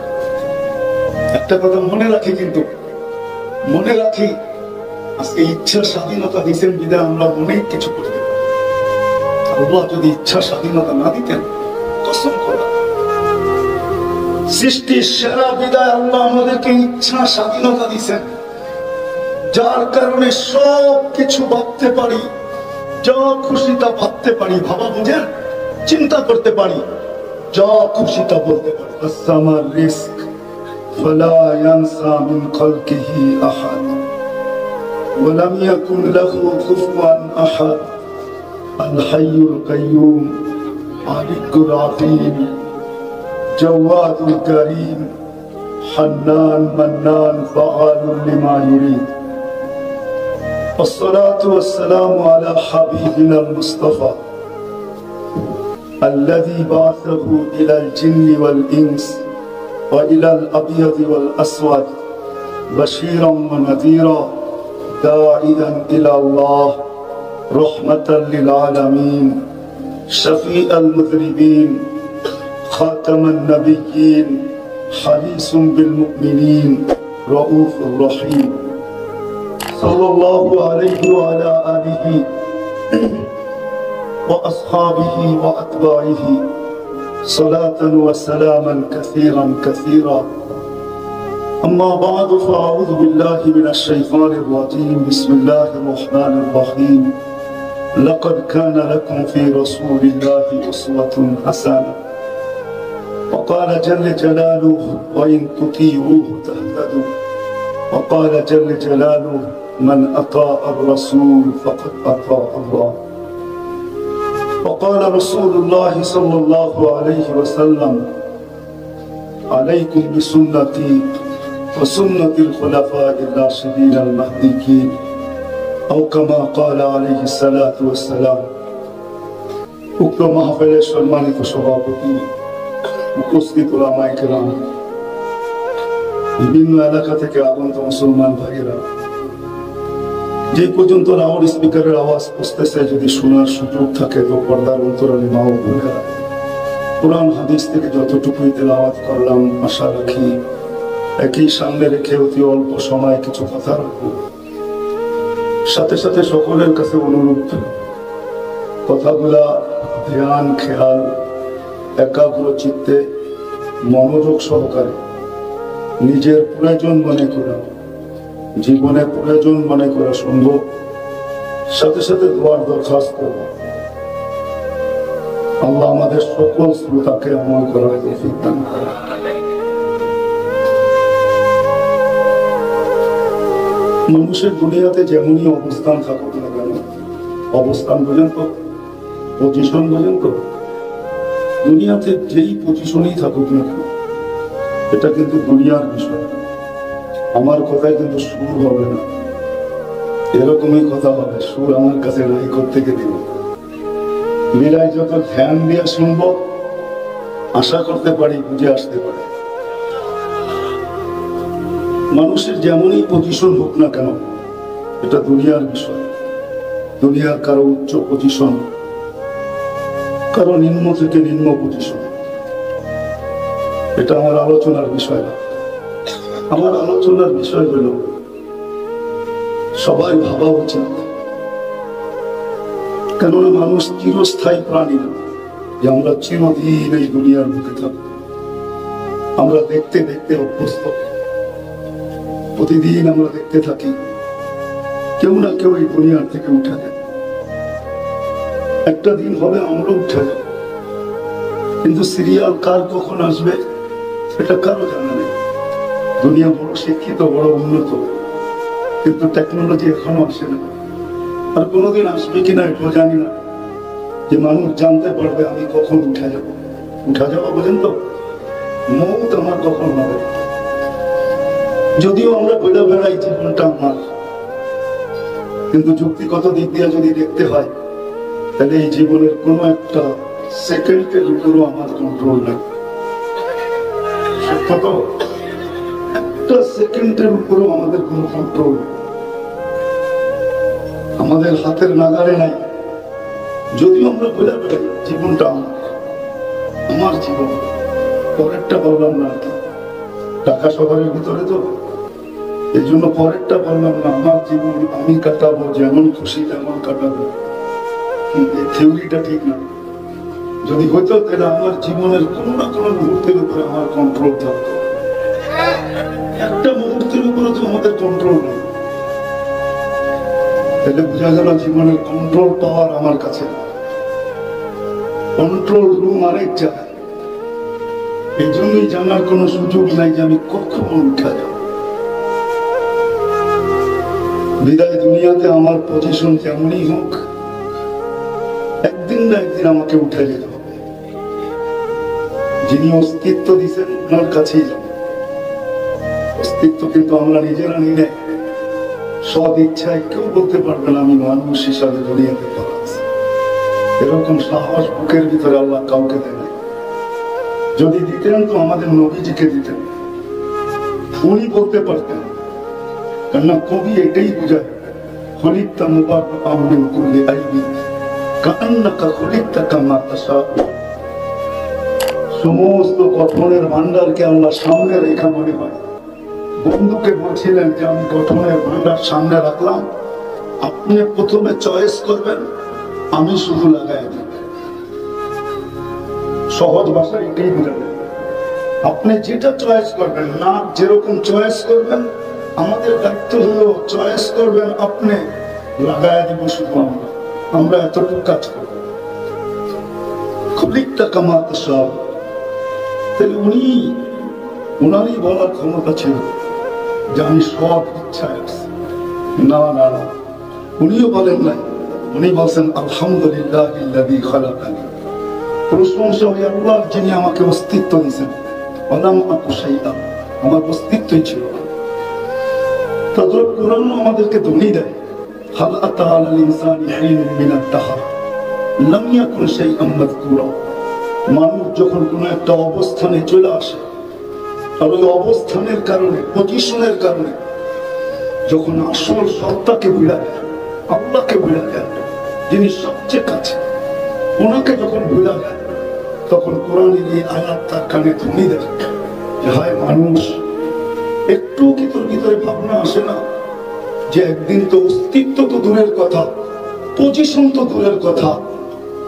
একটা কথা মনে রাখি, কিন্তু মনে রাখি, আজকে ইচ্ছার স্বাধীনতা দিয়েছেন বিধায় আমরা অনেক কিছু করতে পারি। আল্লাহ যদি ইচ্ছা স্বাধীনতা না দিতেন, কসম করে সৃষ্টির সেরা বিদায় আল্লাহ আমাদেরকে ইচ্ছা স্বাধীনতা দিয়েছেন, যার কারণে সব কিছু ভাবতে পারি, যা খুশি তা ভাবতে পারি। ভাবা বুঝেন, চিন্তা করতে পারি, যা খুশি তা বলতে পারি। আসসামার রিস্ক ফালা ইয়ানসা মিন খালকিহি আহাদ ওয়া লাম ইয়াকুন লাহু কুফুয়ান আহাদ। আল হাইয়ুল কাইয়ুম মালিকুল আযীম জাওয়াদুল কারীম হান্নান মান্নান ফাআলুন লিমা ইউরিদ। والصلاة والسلام على حبيبنا المصطفى الذي بعثه إلى الجن والإنس وإلى الأبيض والأسود بشيرا ونذيرا داعيا إلى الله رحمة للعالمين شفيع المذنبين خاتم النبيين حريص بالمؤمنين رؤوف رحيم. صلى الله عليه وعلى آله وأصحابه وأتباعه صلاة وسلاما كثيرا كثيرا. أما بعد فأعوذ بالله من الشيطان الرجيم. بسم الله الرحمن الرحيم. لقد كان لكم في رسول الله أسوة حسنة. وقال جل جلاله وإن تطيعوه تهتدوا. وقال جل جلاله من أطاع الرسول فقد أطاع الله. وقال رسول الله صلى الله عليه وسلم عليكم بسنتي وسنة الخلفاء الراشدين المهديين أو كما قال عليه الصلاة والسلام. উক্ত মাহফিলের সম্মানিত সভাপতি, উপস্থিত উলামায়ে কেরাম, বিভিন্ন এলাকা থেকে আগত মুসলমান ভাইয়েরা, যে পর্যন্ত লাউড স্পিকারের আওয়াজ পৌঁছতেছে যদি শোনার সুযোগ থাকে তো পর্দার অন্তরালে মা ও বোনেরা, কোরআন হাদিস থেকে যতটুকুই তেলাওয়াত করলাম আশা রাখি একই সামনে রেখে অতি অল্প সময় কিছু কথা রাখবো। সাথে সাথে সকলের কাছে অনুরোধ, কথাগুলা ধ্যান খেয়াল একাগ্র চিত্তে মনোযোগ সহকারে নিজের প্রয়োজন মনে করা, জীবনে প্রয়োজন মনে করা সম্ভব। সাথে সাথে দোয়ার দরখাস্ত করব, আল্লাহ আমাদের সকল শ্রোতাকে আমল করার তৌফিক দান করেন। মানুষের দুনিয়াতে যেমনই অবস্থান থাকুক না কেন, অবস্থান বোঝেন তো, পজিশন বোঝেন তো, দুনিয়াতে যেই পজিশনেই থাকুক না কেন, এটা কিন্তু দুনিয়ার বিষয়। আমার কথায় কিন্তু সুর হবে না, এরকমই কথা হবে। সুর আমার কাছে নাই করতে গিয়ে দিব বিরায় যত ধ্যান দিয়ে শুনব আশা করতে পারি বুঝে আসতে পারে। মানুষের যেমনই পজিশন হোক না কেন, এটা দুনিয়ার বিষয়। দুনিয়ার কারো উচ্চ পজিশন, কারো নিম্ন থেকে নিম্ন পজিশন, এটা আমার আলোচনার বিষয় না। আমার আলোচনার বিষয় হলো সবাই ভাবা উচিত, কেননা মানুষ চিরস্থায়ী প্রাণী না যে আমরা চিরদিন এই দুনিয়ার মুখে থাকব। আমরা দেখতে দেখতে অভ্যস্ত, প্রতিদিন আমরা দেখতে থাকি কেউ না কেউ এই দুনিয়ার থেকে উঠে যায়। একটা দিন হবে আমরা উঠে যাব, কিন্তু সিরিয়াল কার কখন আসবে সেটা কারো জানা নেই। দুনিয়া বড় শিক্ষিত, বড় উন্নত, কিন্তু টেকনোলজি এখনো আসে না। আর কোনোদিন আসবে কিনা এটাও জানি না যে মানুষ জানতে পারবে আমি কখন উঠে যাব। উঠা যাওয়া বোঝেন তো, মৌত আমার কখন হবে। যদিও আমরা বলে বেড়াই জীবনটা আমার, কিন্তু যুক্তিগত দিক দিয়ে যদি দেখতে হয় তাহলে এই জীবনের কোনো একটা সেকেন্ডের উপরও আমার কন্ট্রোল নেই। সত্য তো, একটা সেকেন্ডের উপরও আমাদের কোনো কন্ট্রোল নেই, আমাদের হাতের নাগালে নাই। যদিও আমরা বলে বেড়াই জীবনটা আমার, আমার জীবন, পরেরটা বললাম না। ঢাকা শহরের ভিতরে তো এই জন্য পরেরটা বললাম না, আমার জীবন আমি কাটাবো, যেমন খুশি তেমন কাটাবো। এই থিওরিটা ঠিক না। যদি হইতো তাহলে আমার জীবনের কোনো না কোনো মুহূর্তের উপরে আমার কন্ট্রোল থাকতো। একটা মুহূর্তের উপরে তো আমাদের কন্ট্রোল নেই, তাহলে বোঝা গেল জীবনের কন্ট্রোল পাওয়ার আমার কাছে। কন্ট্রোল রুম আরেক জায়গায়। এই জন্যই জানার কোনো সুযোগ নাই যে আমি কখন উঠা যাব। বিদায় দুনিয়াতে আমার পজিশন যেমনই হোক, একদিন না একদিন আমাকে উঠে যেতে হবে। যিনি অস্তিত্ব দিচ্ছেন ওনার কাছেই যাব। অস্তিত্ব কিন্তু আমরা নিজেরা নিয়ে নেই। সদ ইচ্ছায় কেউ বলতে পারবে না আমি মানুষ হিসাবে দুনিয়াতে পাচ্ছি। এরকম সাহস বুকের ভিতরে আল্লাহ কাউকে দেয় না। যদি দিতেন তো আমাদের নবীজিকে দিতেন, উনি বলতে পারতেন। কেননা কবি এটাই বোঝায়, খলিকতা মুবারকা মিন কুল্লি আইবি কান্নাকা খলিকতা কামা তাশা। সমস্ত গঠনের ভান্ডারকে আল্লাহ সামনে রেখা মনে হয়, বন্ধুকে বলছিলেন যে আমি গঠনের ভান্ডার সামনে রাখলাম, আপনি প্রথমে চয়েস করবেন, আমি শুধু লাগাই দেব। সহজ ভাষা এটাই বুঝাবেন। আপনি যেটা চয়েস করবেন, না যেরকম চয়েস করবেন, আমাদের দায়িত্ব হলো চয়েস করবেন আপনি, লাগাই দেব শুধু আমরা এতটুকু কাজ করব। খুলিকটা কামাতে সব, তাহলে উনারই বলার ক্ষমতা ছিল যে আমি সব ইচ্ছায় আসছি। না না না, উনিও বলেন নাই, উনি বলছেন আলহামদুলিল্লাহিল্লাযী খালাকানি, প্রশংসা ওই আল্লাহর যিনি আমাকে অস্তিত্ব দিয়েছেন। ওয়ালাম আকু শাইআ, আমার অস্তিত্বই ছিল না। তাদের কোরআন আমাদেরকে ধ্বনি দেয়, হাল আতা আলাল ইনসানি হিনুম মিনাদ দাহর লাম ইয়াকুন শাইআন মাযকুরা। মানুষ যখন কোন একটা অবস্থানে চলে আসে, আর ওই অবস্থানের কারণে, পজিশনের কারণে যখন আসল সত্তাকে ভুলে যায়, আল্লাহকে ভুলে যায়, যিনি সবচেয়ে কাছে, ওনাকে যখন ভুলে যায়, তখন কোরআনের এই আয়াত তার কানে ধ্বনি দেয় যে হায় মানুষ, একটু কি তোর ভিতরে ভাবনা আসে না যে একদিন তো অস্তিত্ব তো দূরের কথা, পজিশন তো দূরের কথা,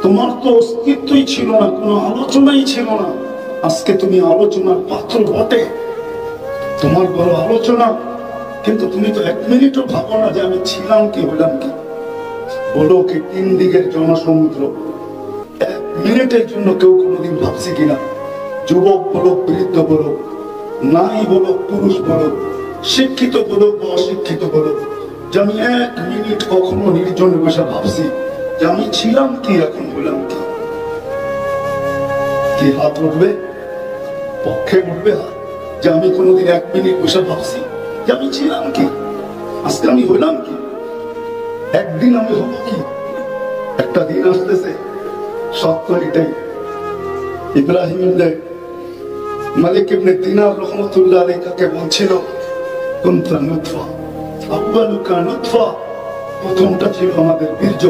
তোমার তো অস্তিত্বই ছিল না, কোনো আলোচনাই ছিল না। আজকে তুমি আলোচনার পাত্র বটে, তোমার বড় আলোচনা, কিন্তু তুমি তো এক মিনিটও ভাবো না যে আমি ছিলাম কি, হলাম কি। বলো কি তিন দিকের জনসমুদ্র, এক মিনিটের জন্য কেউ কোনোদিন ভাবছে কিনা? যুবক বলো, বৃদ্ধ বলো, নারী বলো, পুরুষ বলো, শিক্ষিত বলো, অশিক্ষিত বলো, যে আমি এক মিনিট কখনো নির্জনে বসে ভাবছি যে আমি ছিলাম কি, এখন হলাম কি? কি হাত উঠবে? পক্ষে উঠবে হাত যে আমি কোনোদিন এক মিনিট বসে ভাবছি যে আমি ছিলাম কি, আজকে আমি হইলাম কি, একদিন আমি হব কি? একটা দিন আসতেছে, সত্য এটাই। ইব্রাহিম মালিক ইবনে দিনার রহমতুল্লাহ আলাইহি বলছিল, কুনতা নুতফা আউয়ালুকা নুতফা, প্রথমটা ছিল আমাদের বীর্য,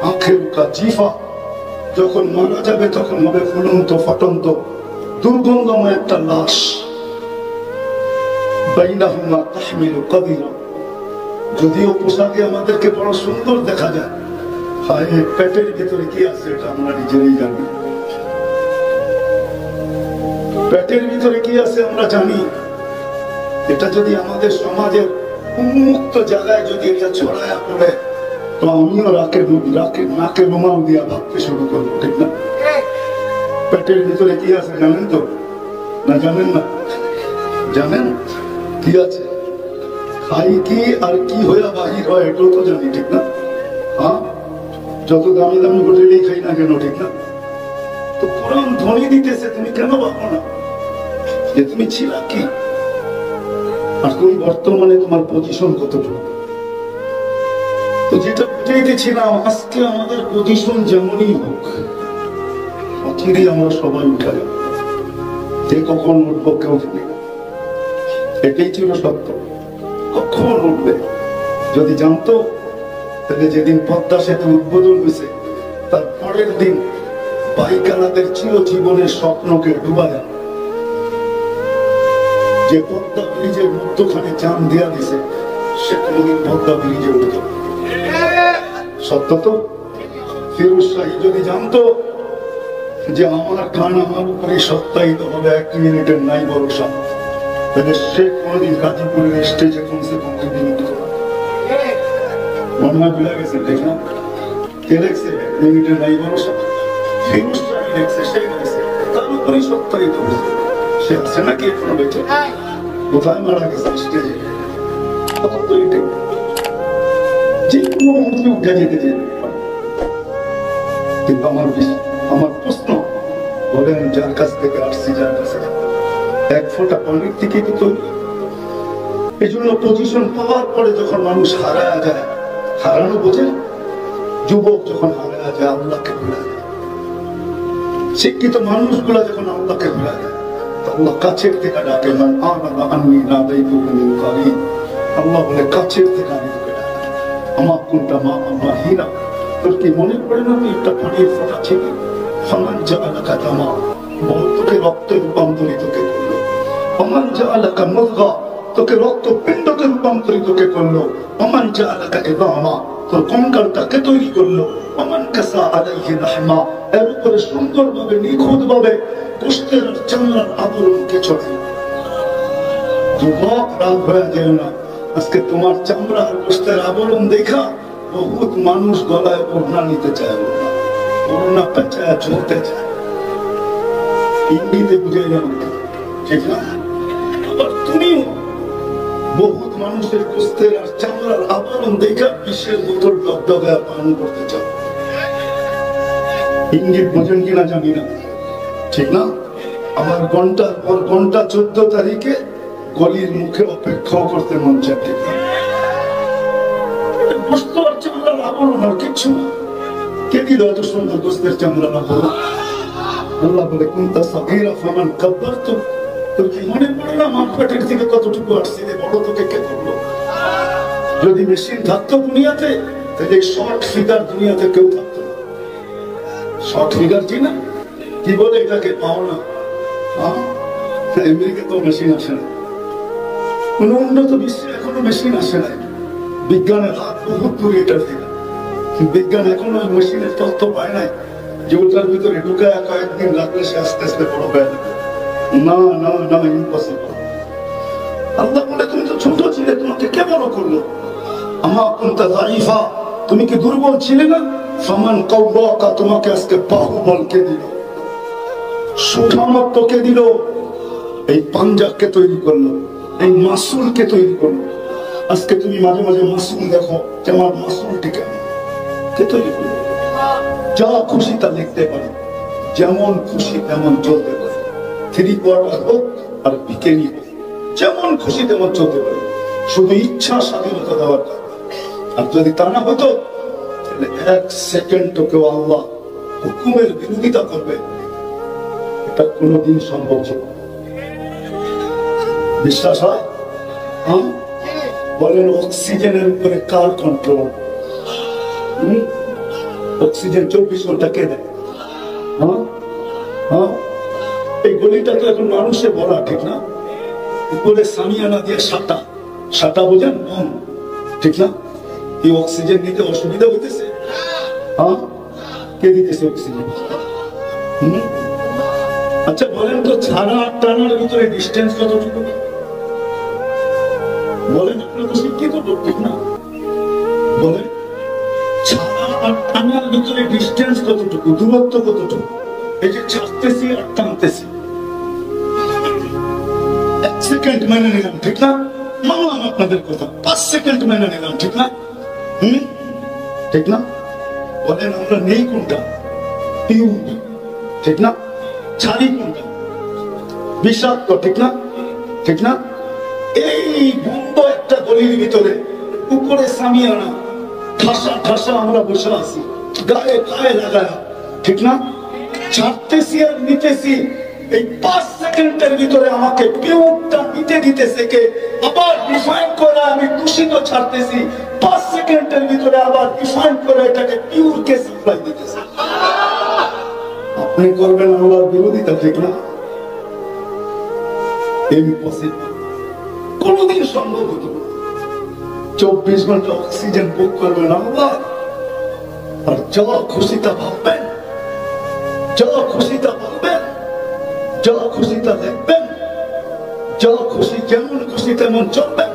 আখিরুকা জিফা, যখন মারা যাবে তখন হবে ফুলন্ত ফাটন্ত দুর্গন্ধময় একটা লাশ। বাইনাহুমা তাহমিলু কাদিরা, যদিও পোশাকে আমাদেরকে বড় সুন্দর দেখা যায়, হায় পেটের ভিতরে কি আছে এটা আমরা নিজেরাই জানি। পেটের ভিতরে কি আছে আমরা জানি। এটা যদি আমাদের সমাজের উন্মুক্ত জায়গায় যদি এটা ছড়ায়া পড়ে, তো আমিও নাকে রুমাল দিয়া ভাবতে শুরু করবো, ঠিক না? পেটের ভিতরে কি আছে জানেন তো? না জানেন না? জানেন কি আছে? খাই কি আর কি হইয়া বাহির হয় এটাও তো জানি, ঠিক না? হ্যাঁ, যত দামি দামি হোটেলেই খাই না কেন, ঠিক না? তো কোরআন ধ্বনি দিতেছে, তুমি কেন ভাবো না যে তুমি ছিলা কি, আর তুমি বর্তমানে তোমার পজিশন কতটুকু? তো যেটা বুঝাইতেছিলাম, আজকে আমাদের পজিশন যেমনই হোক, অচিরেই আমরা সবাই উঠে যাব। যে কখন উঠবো কেউ জানে না, এটাই ছিল সত্য। কখন উঠবে যদি জানতো, তাহলে যেদিন পদ্মা সেতু উদ্বোধন হয়েছে তার পরের দিন পাইকানাদের চিরজীবনের স্বপ্নকে ডুবায়, যে পদ্মা ব্রিজের মধ্যখানে চান দেয়া দিছে, সে কোনদিন পদ্মা ব্রিজে উঠত। সত্য তো? ফিরোজ শাহী যদি জানতো যে আমার গান আমার উপরে সত্যায়িত হবে, এক মিনিটের নাই ভরসা, তাহলে সে কোনদিন গাজীপুরের স্টেজে কমসে কম উঠত। মনে হয় ভুলে গেছে, ঠিক না? কে দেখছে এক মিনিটের নাই ভরসা? ফিরোজ শাহী দেখছে, সে দেখছে, তার উপরে সত্যায়িত হয়েছে। সে আছে নাকি এখনো বেঁচে? কোথায় মারা গেছে? স্টেজে। যে কোনো মুহূর্তে উঠে যেতে যেতে পারে। কিন্তু আমার প্রশ্ন, বলেন যার কাছ থেকে আসছি, যার কাছে এক ফোঁটা পানির থেকে তো তৈরি। এই জন্য পজিশন পাওয়ার পরে যখন মানুষ হারায় যায়, হারানো বোঝে। যুবক যখন হারায় যায়, আল্লাহকে ভুলে যায়। শিক্ষিত মানুষগুলা যখন আল্লাহকে ভুলে যায়, আল্লাহ কাছের থেকে ডাকে, আল্লাহ বলে কাছের থেকে আমি তোকে ডাকি, আমার কোনটা মা আমার হীরা, তোর কি মনে পড়ে না তুই একটা পানির ফোঁটা ছিল? সমান যা এলাকা তামা, বল তোকে রক্তে রূপান্তরিত কে করলো। সমান যা এলাকা মুলগা, তোর তোকে রক্ত পিণ্ডতে রূপান্তরিত কে করলো, ওমান জাআলাকা ইদামা, তোর কঙ্কালটাকে তৈরি করলো, ওমান কাসা আলাইহি লাহমা, এর উপরে সুন্দরভাবে নিখুঁতভাবে গোশতের আর চামড়ার আবরণকে ছড়াই। যুবক রাগ হয়ে যেও না, আজকে তোমার চামড়া আর গোশতের আবরণ দেখা বহুত মানুষ গলায় ওড়না নিতে চায়, ওড়না পেঁচায় চলতে চায়, ইঙ্গিতে বুঝে যাও, ঠিক না? আবার তুমিও বহুত মানুষের গোশতের আর চামড়ার আবরণ দেখা বিশ্বের বোতল ডগডগে পান করতে চাও, ইঙ্গিত বোঝেন কিনা জানি না, ঠিক না? আমার ঘন্টার পর ঘন্টা 14 তারিখে গলির মুখে অপেক্ষাও করতে মন চায়, ঠিক না? গোশত আর চামড়ার আবরণ আর কিচ্ছু না। কে দিল এত সুন্দর গোশতের চামড়ার আবরণ? আল্লাহ বলে কুনতা সাগীরা ফামান কাব্বারতু, তোর কি মনে পড়ে না মা পেটের থেকে কতটুকু আসছে, বড় তোকে কে করলো? যদি মেশিন থাকতো দুনিয়াতে, তাহলে শর্ট ফিগার দুনিয়াতে কেউ থাকতো না। শর্ট ফিগার কি না, কি বলে এটাকে, পাও না? আমেরিকা তো মেশিন আসে না, কোন উন্নত বিশ্বে এখনো মেশিন আসে নাই। বিজ্ঞানের হাত বহুত দূরে এটার থেকে, বিজ্ঞান এখনো মেশিনের তথ্য পায় নাই যে ওটার ভিতরে ঢুকায় কয়েকদিন রাখলে সে আস্তে আস্তে বড় হয়ে যাবে। না না না, ইম্পসিবল। আল্লাহ বলে তুমি তো ছোট ছিলে, তোমাকে কে বড় করলো? আমা কুনতা যায়িফা, তুমি কি দুর্বল ছিলে না? ফামান কাওয়াকা, তোমাকে আজকে বাহুবল কে দিল, সুঠামত্ব কে দিল? এই পাঞ্জাকে তৈরি করলো, এই মাসুলকে তৈরি করলো। আজকে তুমি মাঝে মাঝে মাসুল দেখো, তোমার মাসুলটি কেমন, কে তৈরি করলো? যা খুশি তা লিখতে পারে, যেমন খুশি তেমন চলতে পারে, 3 কোয়ার্টার হোক আর বিকেনি হোক, যেমন খুশি তেমন চলতে পারে, শুধু ইচ্ছা স্বাধীনতা দেওয়ার কারণে। আর যদি তা না হতো, তাহলে 1 সেকেন্ড কেউ আল্লাহ হুকুমের বিরোধিতা করবে, এটা কোনোদিন সম্ভব ছিল। বিশ্বাস হয়? বলেন অক্সিজেনের উপরে কার কন্ট্রোল? অক্সিজেন 24 ঘন্টা কে দেয়? এই গলিটা তো এখন মানুষে ভরা, ঠিক না? উপরে সামিয়ানা দিয়ে সাটা, সাটা বোঝেন, ঠিক না? এই অক্সিজেন নিতে অসুবিধা হইতেছে, কে দিতেছে অক্সিজেন? আচ্ছা বলেন তো, ছাড়া আর টানার ভিতরে ডিস্টেন্স কতটুকু? বলেন, আপনারা তো শিক্ষিত লোক, ঠিক না? বলেন, ছাড়া আর টানার ভিতরে ডিস্টেন্স কতটুকু, দূরত্ব কতটুকু? এই যে ছাড়তেছি আর টানতেছি, 1 সেকেন্ড মেনে নিলাম, ঠিক না? মানলাম আপনাদের কথা, 5 সেকেন্ড মেনে নিলাম, ঠিক না? ঠিক না? বলেন আমরা নেই কোনটা? পিউর, ঠিক না? ছাড়ি কোনটা? বিষাক্ত, ঠিক না? ঠিক না? এই বন্ধ একটা গলির ভিতরে উপরে সামিয়ানা, ঠাসা ঠাসা আমরা বসে আছি, গায়ে গায়ে লাগায়, ঠিক না? ছাড়তেছি আর নিতেছি, এই 5 সেকেন্ডের ভিতরে আমাকে পিউরটা নিতে দিতেছে কে, আবার ডিফাইন করে আমি দূষিত ছাড়তেছি, 5 সেকেন্ডের ভিতরে আবার ডিফাইন করে এটাকে পিউর কে সাপ্লাই দিতেছে। আপনি করবেন আল্লাহর বিরোধিতা, ঠিক না? ইম্পসিবল, কোনদিন সম্ভব হতো না। 24 ঘন্টা অক্সিজেন বুক করবেন আল্লাহ, আর যা খুশি তা ভাববেন, যা খুশি তা বলবেন, যা খুশি তা দেখবেন, যা খুশি যেমন খুশি তেমন চলবেন,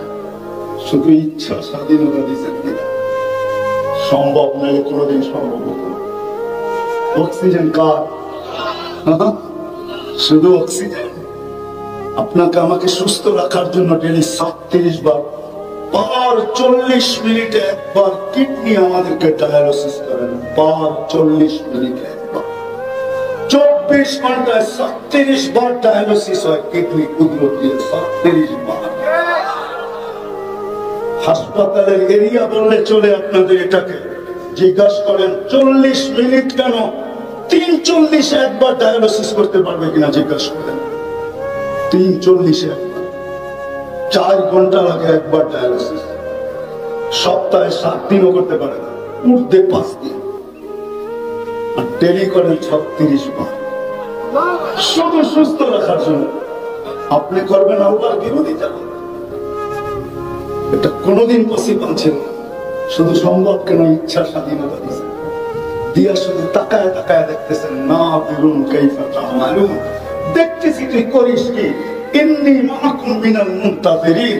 শুধু ইচ্ছা স্বাধীনতা দিচ্ছেন কিনা? সম্ভব নয়, কোনদিন সম্ভব হতো না। অক্সিজেন কার? শুধু অক্সিজেন। আপনাকে আমাকে সুস্থ রাখার জন্য ডেলি 37 বার, পার 40 মিনিটে একবার কিডনি আমাদেরকে ডায়ালিসিস করেন, পার 40 মিনিটে একবার। 24 ঘন্টায় 37 বার ডায়ালিসিস হয় কিডনি কুদরত দিয়ে, 37 বার। হাসপাতালের এরিয়া বললে চলে আপনাদের, এটাকে জিজ্ঞাসা করেন 40 মিনিট কেন, 340 একবার ডায়ালিসিস করতে পারবে কিনা জিজ্ঞাসা করেন। 340 একবার, 4 ঘন্টা লাগে একবার ডায়ালিসিস। সপ্তাহে 7 দিনও করতে পারে না, উঠতে 5 দিন, আর ডেলি করেন 36 বার, শুধু সুস্থ রাখার জন্য। আপনি করবেন আল্লাহর বিরোধিতা, এটা কোনোদিন পসিবল ছিল না। শুধু সম্ভব কেন, ইচ্ছা স্বাধীনতা দিয়েছে দিয়া শুধু তাকায় তাকায় দেখতেছেন না বিরুন কাইফা তামালুন, দেখতেছি তুই করিস কি। ইন্নী মাআকুম মিনাল মুনতাযিরিন,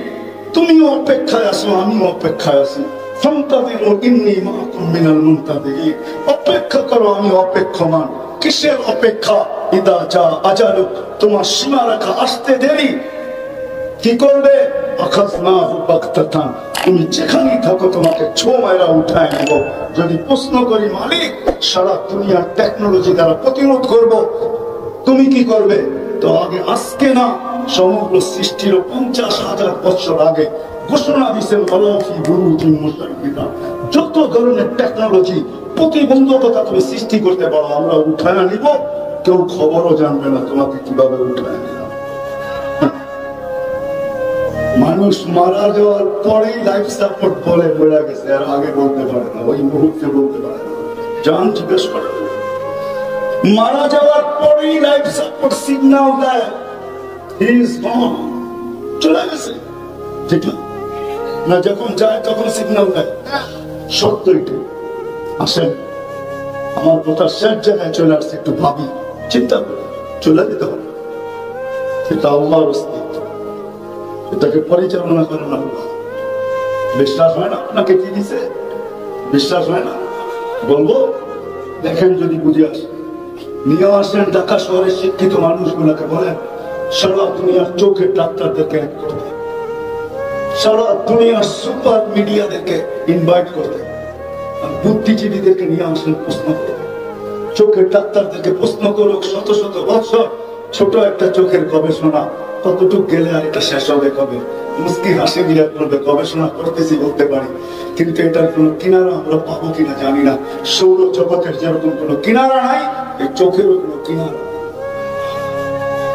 তুমিও অপেক্ষায় আছো আমিও অপেক্ষায় আছি। ফান্তাযিরু ইন্নী মাআকুম মিনাল মুনতাযিরিন, অপেক্ষা করো আমি অপেক্ষমান। কিসের অপেক্ষা? ইদা জা আজালুক, তোমার সীমারেখা আসতে দেরি। কি করবে? আখাযনাহু বাগতাতান, তুমি যেখানেই থাকো তোমাকে ছো মাইরা উঠায় নেব। যদি প্রশ্ন করি মালিক সারা দুনিয়ার টেকনোলজি দ্বারা প্রতিরোধ করব, তুমি কি করবে? তো আগে আজকে না, সমগ্র সৃষ্টির 50,000 বছর আগে ঘোষণা দিচ্ছেন যত ধরনের টেকনোলজি প্রতিবন্ধকতা তুমি সৃষ্টি করতে পারো আমরা উঠায় নিব, কেউ খবরও জানবে না তোমাকে কিভাবে উঠায় নিলাম। মানুষ মারা যাওয়ার পরেই লাইফ সাপোর্ট বলে বেড়া গেছে, আর আগে বলতে পারে না, ওই মুহূর্তে বলতে পারে না। জান জিজ্ঞেস করে মারা যাওয়ার পরেই লাইফ সাপোর্ট সিগন্যাল দেয় হি ইজ গন, চলে গেছে, ঠিক না? যখন যায় তখন সিগন্যাল দেয়। সত্য এটাই। আসেন আমার কথা শেষ জায়গায় চলে আসছে, একটু ভাবি চিন্তা করি, চলে যেতে হবে। সেটা আল্লাহর অস্তিত্ব, এটাকে পরিচালনা করেন আল্লাহ। বিশ্বাস হয় না আপনাকে কি দিছে? বিশ্বাস হয় না? বলবো দেখেন যদি বুঝে আসে। নিয়ে আসেন ঢাকা শহরের শিক্ষিত মানুষগুলোকে, বলেন সারা দুনিয়ার চোখের ডাক্তারদেরকে করতে, সারা দুনিয়ার সুপার মিডিয়াদেরকে ইনভাইট করতে, বুদ্ধিজীবীদেরকে নিয়ে আসেন প্রশ্ন করতে, চোখের ডাক্তারদেরকে প্রশ্ন করুক। শত শত বছর ছোট একটা চোখের গবেষণা, কতটুক গেলে আর এটা শেষ হবে কবে? মুস্কি হাসি দিয়ে করবে, গবেষণা করতেছি বলতে পারি, কিন্তু এটার কোনো কিনারা আমরা পাবো কিনা জানি না। সৌর জগতের যেরকম কোনো কিনারা নাই, এই চোখেরও কোনো কিনারা।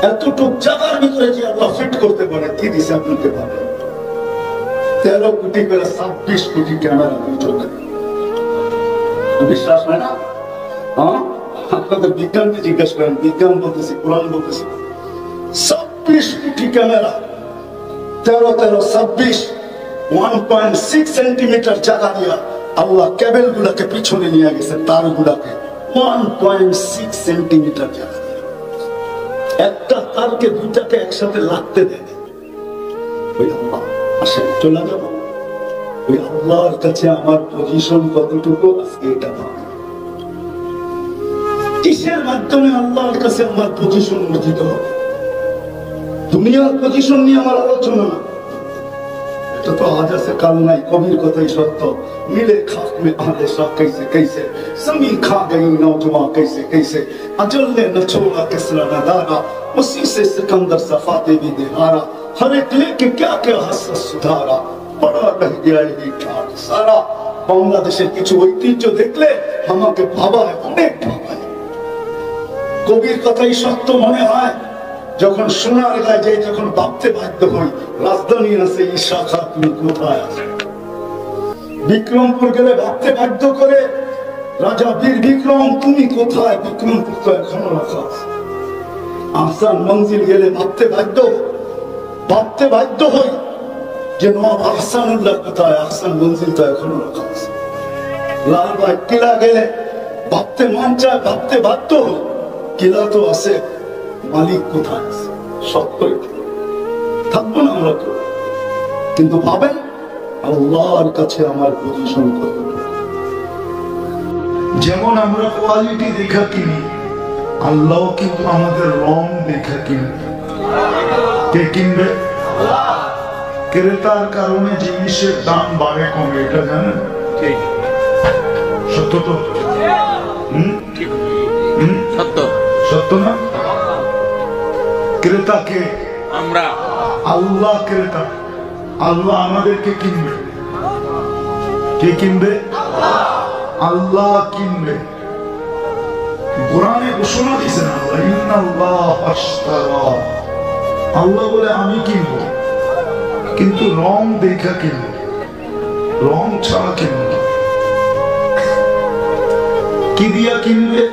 এতটুক জায়গার ভিতরে যে আল্লাহ ফিট করতে পারে, কি দিছে আপনাকে ভাবে? 13 কোটি করে 26 কোটি ক্যামেরা চোখে। বিশ্বাস হয় না? হ্যাঁ, আপনাদের বিজ্ঞানকে জিজ্ঞাসা করেন, বিজ্ঞান বলতেছি, কোরআন বলতেছি। 26 কোটি ক্যামেরা, 13 1.6 সেন্টিমিটার জায়গা দিয়া আল্লাহ কেবল গুলাকে পিছনে নিয়ে গেছে, তার গুলাকে 1.6 সেন্টিমিটার জায়গা দিয়া। একটা তারকে দুইটাকে একসাথে লাগতে দেয়। ওই আল্লাহ আসেন চলে যাবো, ওই আল্লাহর কাছে আমার পজিশন কতটুকু আজকে এটা ভাবে। কিসের মাধ্যমে আল্লাহর কাছে আমার পজিশন অর্জিত হবে? দুনিয়ার পজিশন নিয়ে আমার আলোচনা না, এটা তো আজ আছে কাল নাই। কবির কথাই সত্য, মিলে খাক মে আলে শাহ कैसे कैसे जमीन खा गई नौजवान कैसे कैसे अजल ने न छोड़ा किसरा न दारा उसी से सिकंदर सफाते भी दिहारा हर एक लेके क्या क्या हसरत सुधारा बड़ा रह गया यही ठाट सारा। বাংলাদেশের কিছু ঐতিহ্য দেখলে আমাকে ভাবায়, অনেক ভাবায়। কবির কথাই সত্য মনে হয় যখন সোনার গায়ে যাই, যখন ভাবতে বাধ্য হই রাজধানী আছে ঈশা খা তুমি কোথায় আছে। বিক্রমপুর গেলে ভাবতে বাধ্য করে রাজা বীর বিক্রম তুমি কোথায়, বিক্রমপুর তো এখনো রাখা আছে। আহসান মঞ্জিল গেলে ভাবতে বাধ্য হই যে নবাব আহসানুল্লাহ কোথায়, আহসান মঞ্জিল তো এখনো রাখা আছে। লালবাগ কিলা গেলে ভাবতে মন চায়, ভাবতে বাধ্য হই কিলা তো আছে, মালিক কোথায় আছে। সত্যই থাকবো না আমরা কেউ, কিন্তু ভাবেন আল্লাহর কাছে আমার পজিশন কত। যেমন আমরা কোয়ালিটি দেখা কিনি, আল্লাহ কিন্তু আমাদের রং দেখা কিনবে। কে কিনবে? ক্রেতার কারণে জিনিসের দাম বাড়ে কমে, এটা জানেন? ঠিক সত্য তো? সত্য না? ক্রেতাকে আমরা, আল্লাহ ক্রেতা, আল্লাহ আমাদেরকে কিনবে। কে কিনবে? আল্লাহ কিনবে। কোরআনে ঘোষণা দিয়েছেন আল্লাহ, ইন্নাল্লাহ আশতারা, আল্লাহ বলে আমি কিনবো, কিন্তু রং দেখা কিনবো, রং ছাড়া কিনবো। কি দিয়া কিনবে?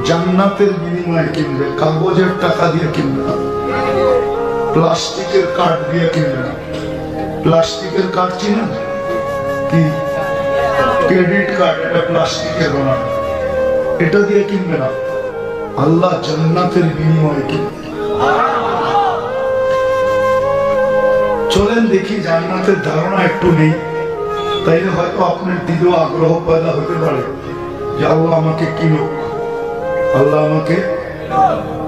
জান্নাতের বিনিময়ে কিনবে, কাগজের টাকা দিয়ে কিনবে না, প্লাস্টিকের কার্ড দিয়ে কিনবে না, প্লাস্টিকের কার্ড চিনেন কি? ক্রেডিট কার্ড, এটা প্লাস্টিকের বানানো, এটা দিয়ে কিনবে না, আল্লাহ জান্নাতের বিনিময়ে কিনবে। চলেন দেখি, জান্নাতের ধারণা একটু নেই, তাইলে হয়তো আপনার দিলেও আগ্রহ পয়দা হতে পারে যে আল্লাহ আমাকে কিনো, আল্লাহ আমাকে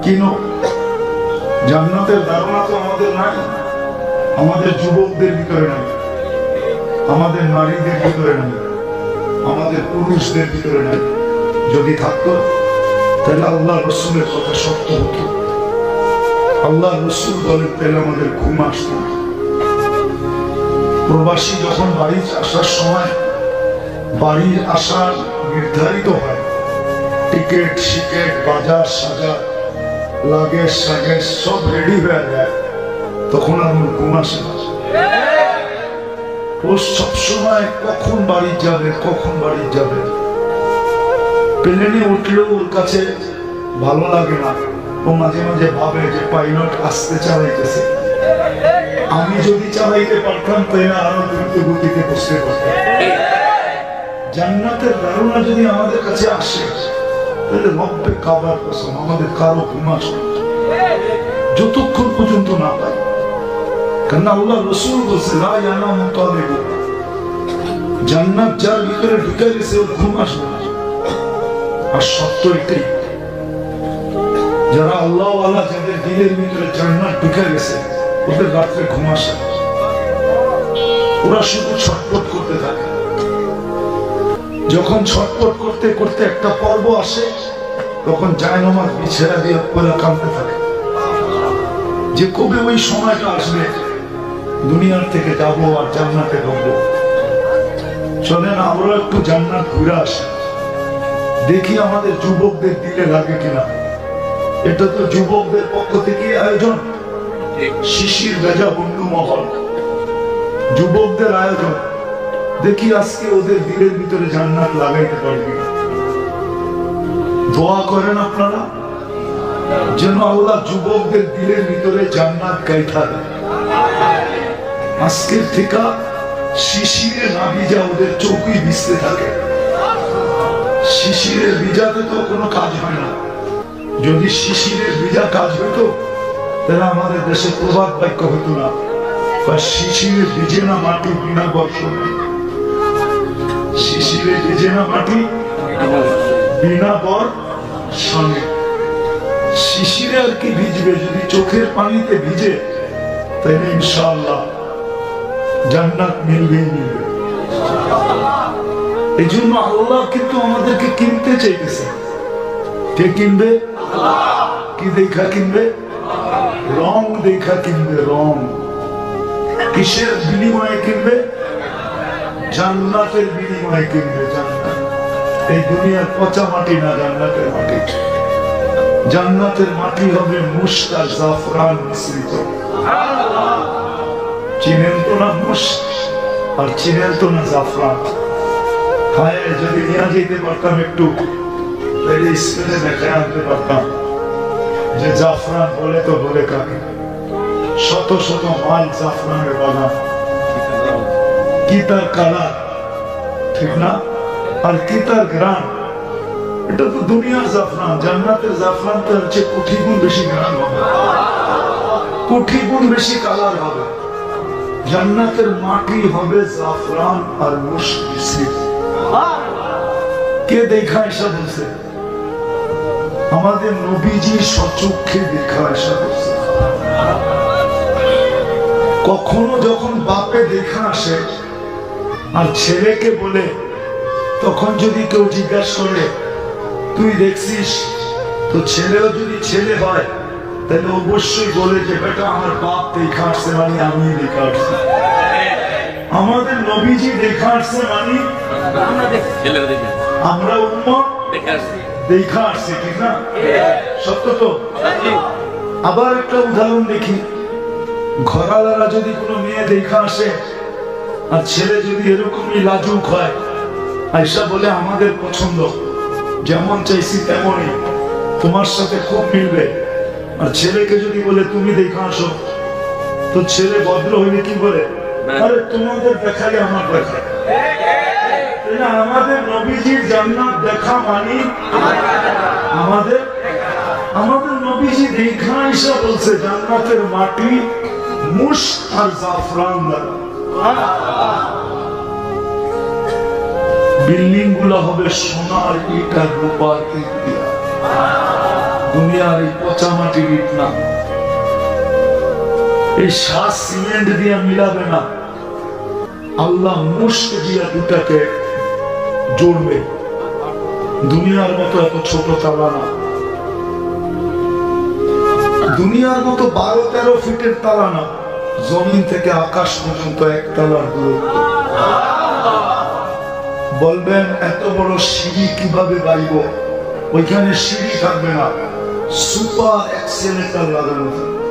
কিনো। জান্নাতের ধারণা তো আমাদের নাই, আমাদের যুবকদের ভিতরে নাই, আমাদের নারীদের ভিতরে নাই, আমাদের পুরুষদের ভিতরে নাই। যদি থাকতো তাহলে আল্লাহ রসুলের কথা সত্য হতো। আল্লাহ রসুল বলেন তাহলে আমাদের ঘুম আসতো। প্রবাসী যখন বাড়ি আসার সময় বাড়ির আসা নির্ধারিত হয়, টিকিট সিকেট বাজার সাজার লাগেজ সাগেজ সব রেডি হয়ে যায়, তখন আর ঘুম আসে না। ও সবসময় কখন বাড়ি যাবে, কখন বাড়ি যাবে। প্লেনে উঠলেও ওর কাছে ভালো লাগে না, ও মাঝে মাঝে ভাবে যে পাইলট আসতে চালাইতেছে, আমি যদি চালাইতে পারতাম তাহলে আরো দ্রুত গতিতে বসতে পারতাম। জান্নাতের ধারণা যদি আমাদের কাছে আসে তাহলে রব্বে কাবার কসম আমাদের কারো ঘুম আসবে যতক্ষণ পর্যন্ত না পাই। কারণ আল্লাহ রসুল বলছে লা ইয়ানামু তালিবু, জান্নাত যার ভিতরে ঢুকে গেছে ওর ঘুম আসবে না। আর সত্য এটাই, যারা আল্লাহ ওয়ালা, যাদের দিলের ভিতরে জান্নাত ঢুকে গেছে, ওদের রাত্রে ঘুম আসে, ওরা শুধু ছটপট করতে থাকে। যখন ছটপট করতে করতে একটা পর্ব আসে, তখন জায়নামাজ বিছানা দিয়ে পড়ে কাঁদতে থাকে যে কবে ওই সময়টা আসবে দুনিয়ার থেকে যাবো আর জান্নাতে ঢুকবো। চলেন আমরা একটু জান্নাত ঘুরে আসি, দেখি আমাদের যুবকদের দিলে লাগে কিনা। এটা তো যুবকদের পক্ষ থেকে আয়োজন, শিশির ভেজা বন্ধু মহল, যুবকদের আয়োজন। দেখি আজকে ওদের দিলের ভিতরে জান্নাত লাগাইতে পারবি না। দোয়া করেন আপনারা যেন আল্লাহ যুবকদের দিলের ভিতরে জান্নাত গাইথা দেয়। আজকের থেকে শিশিরে না ভিজা ওদের চৌকি ভিজতে থাকে। শিশিরের ভিজাতে তো কোনো কাজ হয় না। যদি শিশিরের ভিজা কাজ হইতো তাহলে আমাদের দেশে প্রবাদ বাক্য হইতো না, শিশিরে ভিজে না মাটি বিনা বর্ষণে। শিশিরে ভিজে না মাটি বিনা বর্ষণে। শিশিরে আর কি ভিজবে, যদি চোখের পানিতে ভিজে তাহলে ইনশাআল্লাহ জান্নাত মিলবেই মিলবে। এই জন্য আল্লাহ কিন্তু আমাদেরকে কিনতে চাইতেছে। কে কিনবে? কি দেখা কিনবে? রং দেখা কিনবে। রং কিসের বিনিময়ে কিনবে? জান্নাতের বিনিময়ে কিনবে। জান্নাত এই দুনিয়ার পচা মাটি না, জান্নাতের মাটি। জান্নাতের মাটি হবে মুশক আর জাফরান মিশ্রিত। চিনেন তো না মুশক, আর চিনেন তো না জাফরান। হায় যদি নিয়ে যেতে পারতাম একটু, তাহলে স্পেনে দেখে আনতে পারতাম যে জাফরান বলে তো বলে কাকে। শত শত মাইল জাফরানের বাগান, কি তার কালার, ঠিক না? আর কি তার গ্রাম। এটা তো দুনিয়ার জাফরান। জান্নাতের জাফরান তো হচ্ছে কোটি গুণ বেশি গ্রাম হবে, কোটি গুণ বেশি কালার হবে। জান্নাতের মাটি হবে জাফরান আর মুশক মিশ্রিত। কে দেখা এসা বলছে? আমাদের নবীজি সচক্ষে দেখা এসা বলছে। কখনো যখন বাপে দেখা আসে আর ছেলেকে বলে, তখন যদি কেউ জিজ্ঞাসা করে তুই দেখছিস, তো ছেলেও যদি ছেলে হয় তাহলে অবশ্যই বলে যে বেটা আমার বাপ দেখা আসছে, মানে আমি দেখা আসছি। আমাদের নবীজি দেখা আসছে মানে আমরা উম্মত দেখা আসছি, ঠিক না? সত্য তো? আবার একটা উদাহরণ দেখি, ঘরালারা যদি কোনো মেয়ে দেখা আসে আর ছেলে যদি এরকমই লাজুক হয়, আয়সা বলে আমাদের পছন্দ, যেমন চাইছি তেমনই, তোমার সাথে খুব মিলবে। আর ছেলেকে যদি বলে তুমি দেখা আসো, তো ছেলে ভদ্র হইলে কি বলে? আরে তোমাদের দেখাই আমার দেখা, আমাদের নবীজির জান্নাত দেখা মানে আমাদের নবীজি দেখা এসে বলছে জান্নাতের মাটি মুশক আর জাফরান দ্বারা, বিল্ডিং গুলা হবে সোনার ইট আর রূপার ইট দিয়া, দুনিয়ার এই পচা মাটির ইট না, এই সাত সিমেন্ট দিয়া মিলাবে না, আল্লাহ মুশক দিয়া দুটাকে জোড়বে। দুনিয়ার মতো এত ছোট তালা না, দুনিয়ার মতো 12-13 ফিটের তালা না, জমিন থেকে আকাশ পর্যন্ত এক তালার দূরত্ব। বলবেন এত বড় সিঁড়ি কিভাবে বাইব? ওইখানে সিঁড়ি থাকবে না, সুপার অ্যাক্সিলারেটর লাগানো থাকবে,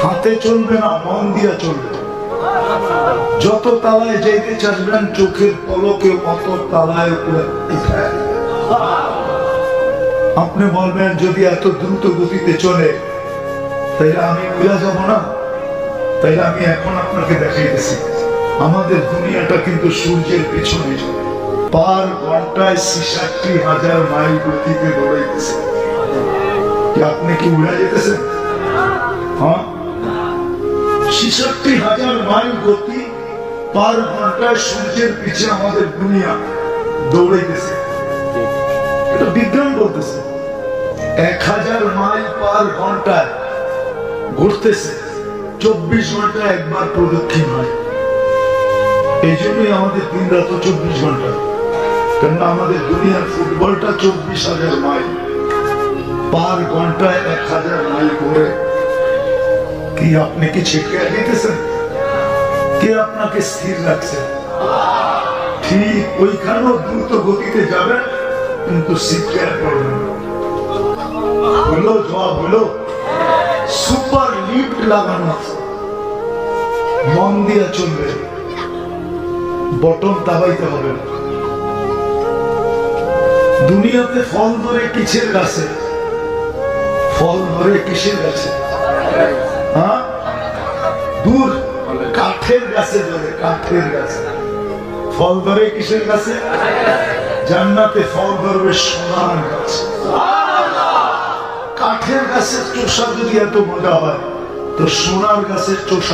হাতে চলবে না, মন দিয়ে চলবে। যত তালায় যেতে চাইবেন চোখের পলকে অত তালায় উঠে। আপনি বলবেন যদি এত দ্রুত গতিতে চলে তাইলে আমি উড়ে যাব না? তাইলে আমি এখন আপনাকে দেখাইতেছি আমাদের দুনিয়াটা কিন্তু সূর্যের পেছনে পার ঘন্টায় 66,000 মাইল গতিতে দৌড়াইতেছে। আপনি কি উড়ে যেতেছেন? হ্যাঁ, 66,000 মাইল গতি পার ঘন্টায় সূর্যের পিছে আমাদের দুনিয়া দৌড়াইতেছে। এটা বিজ্ঞান বলতেছে 1000 মাইল পার ঘন্টায় ঘুরতেছে, 24 ঘন্টায় একবার প্রদক্ষিণ হয়। এই জন্যই আমাদের দিন রাত 24 ঘন্টা, কেননা আমাদের দুনিয়ার ফুটবলটা 24,000 মাইল পার ঘন্টায় 1000 মাইল ঘুরে। কি আপনি কি ছিটকে দিতেছেন? কে আপনাকে স্থির রাখছে? ঠিক ওইখানেও দ্রুত গতিতে যাবেন কিন্তু ছিটকে পড়বেন। হলো জবাব হলো সুপার লিফট লাগানো আছে, মন দিয়ে চলবে, বটন দাবাইতে হবে না। দুনিয়াতে ফল ধরে কিসের গাছে? ফল ধরে কিসের গাছে? হ্যাঁ, দূর কাঠের গাছে ধরে, কাঠের গাছে। ফল ধরে কিসের গাছে? জান্নাতে ফল ধরবে সোনার গাছে। কাঠের গাছের চোষা যদি এত মজা হয় তো সোনার গাছের চোষা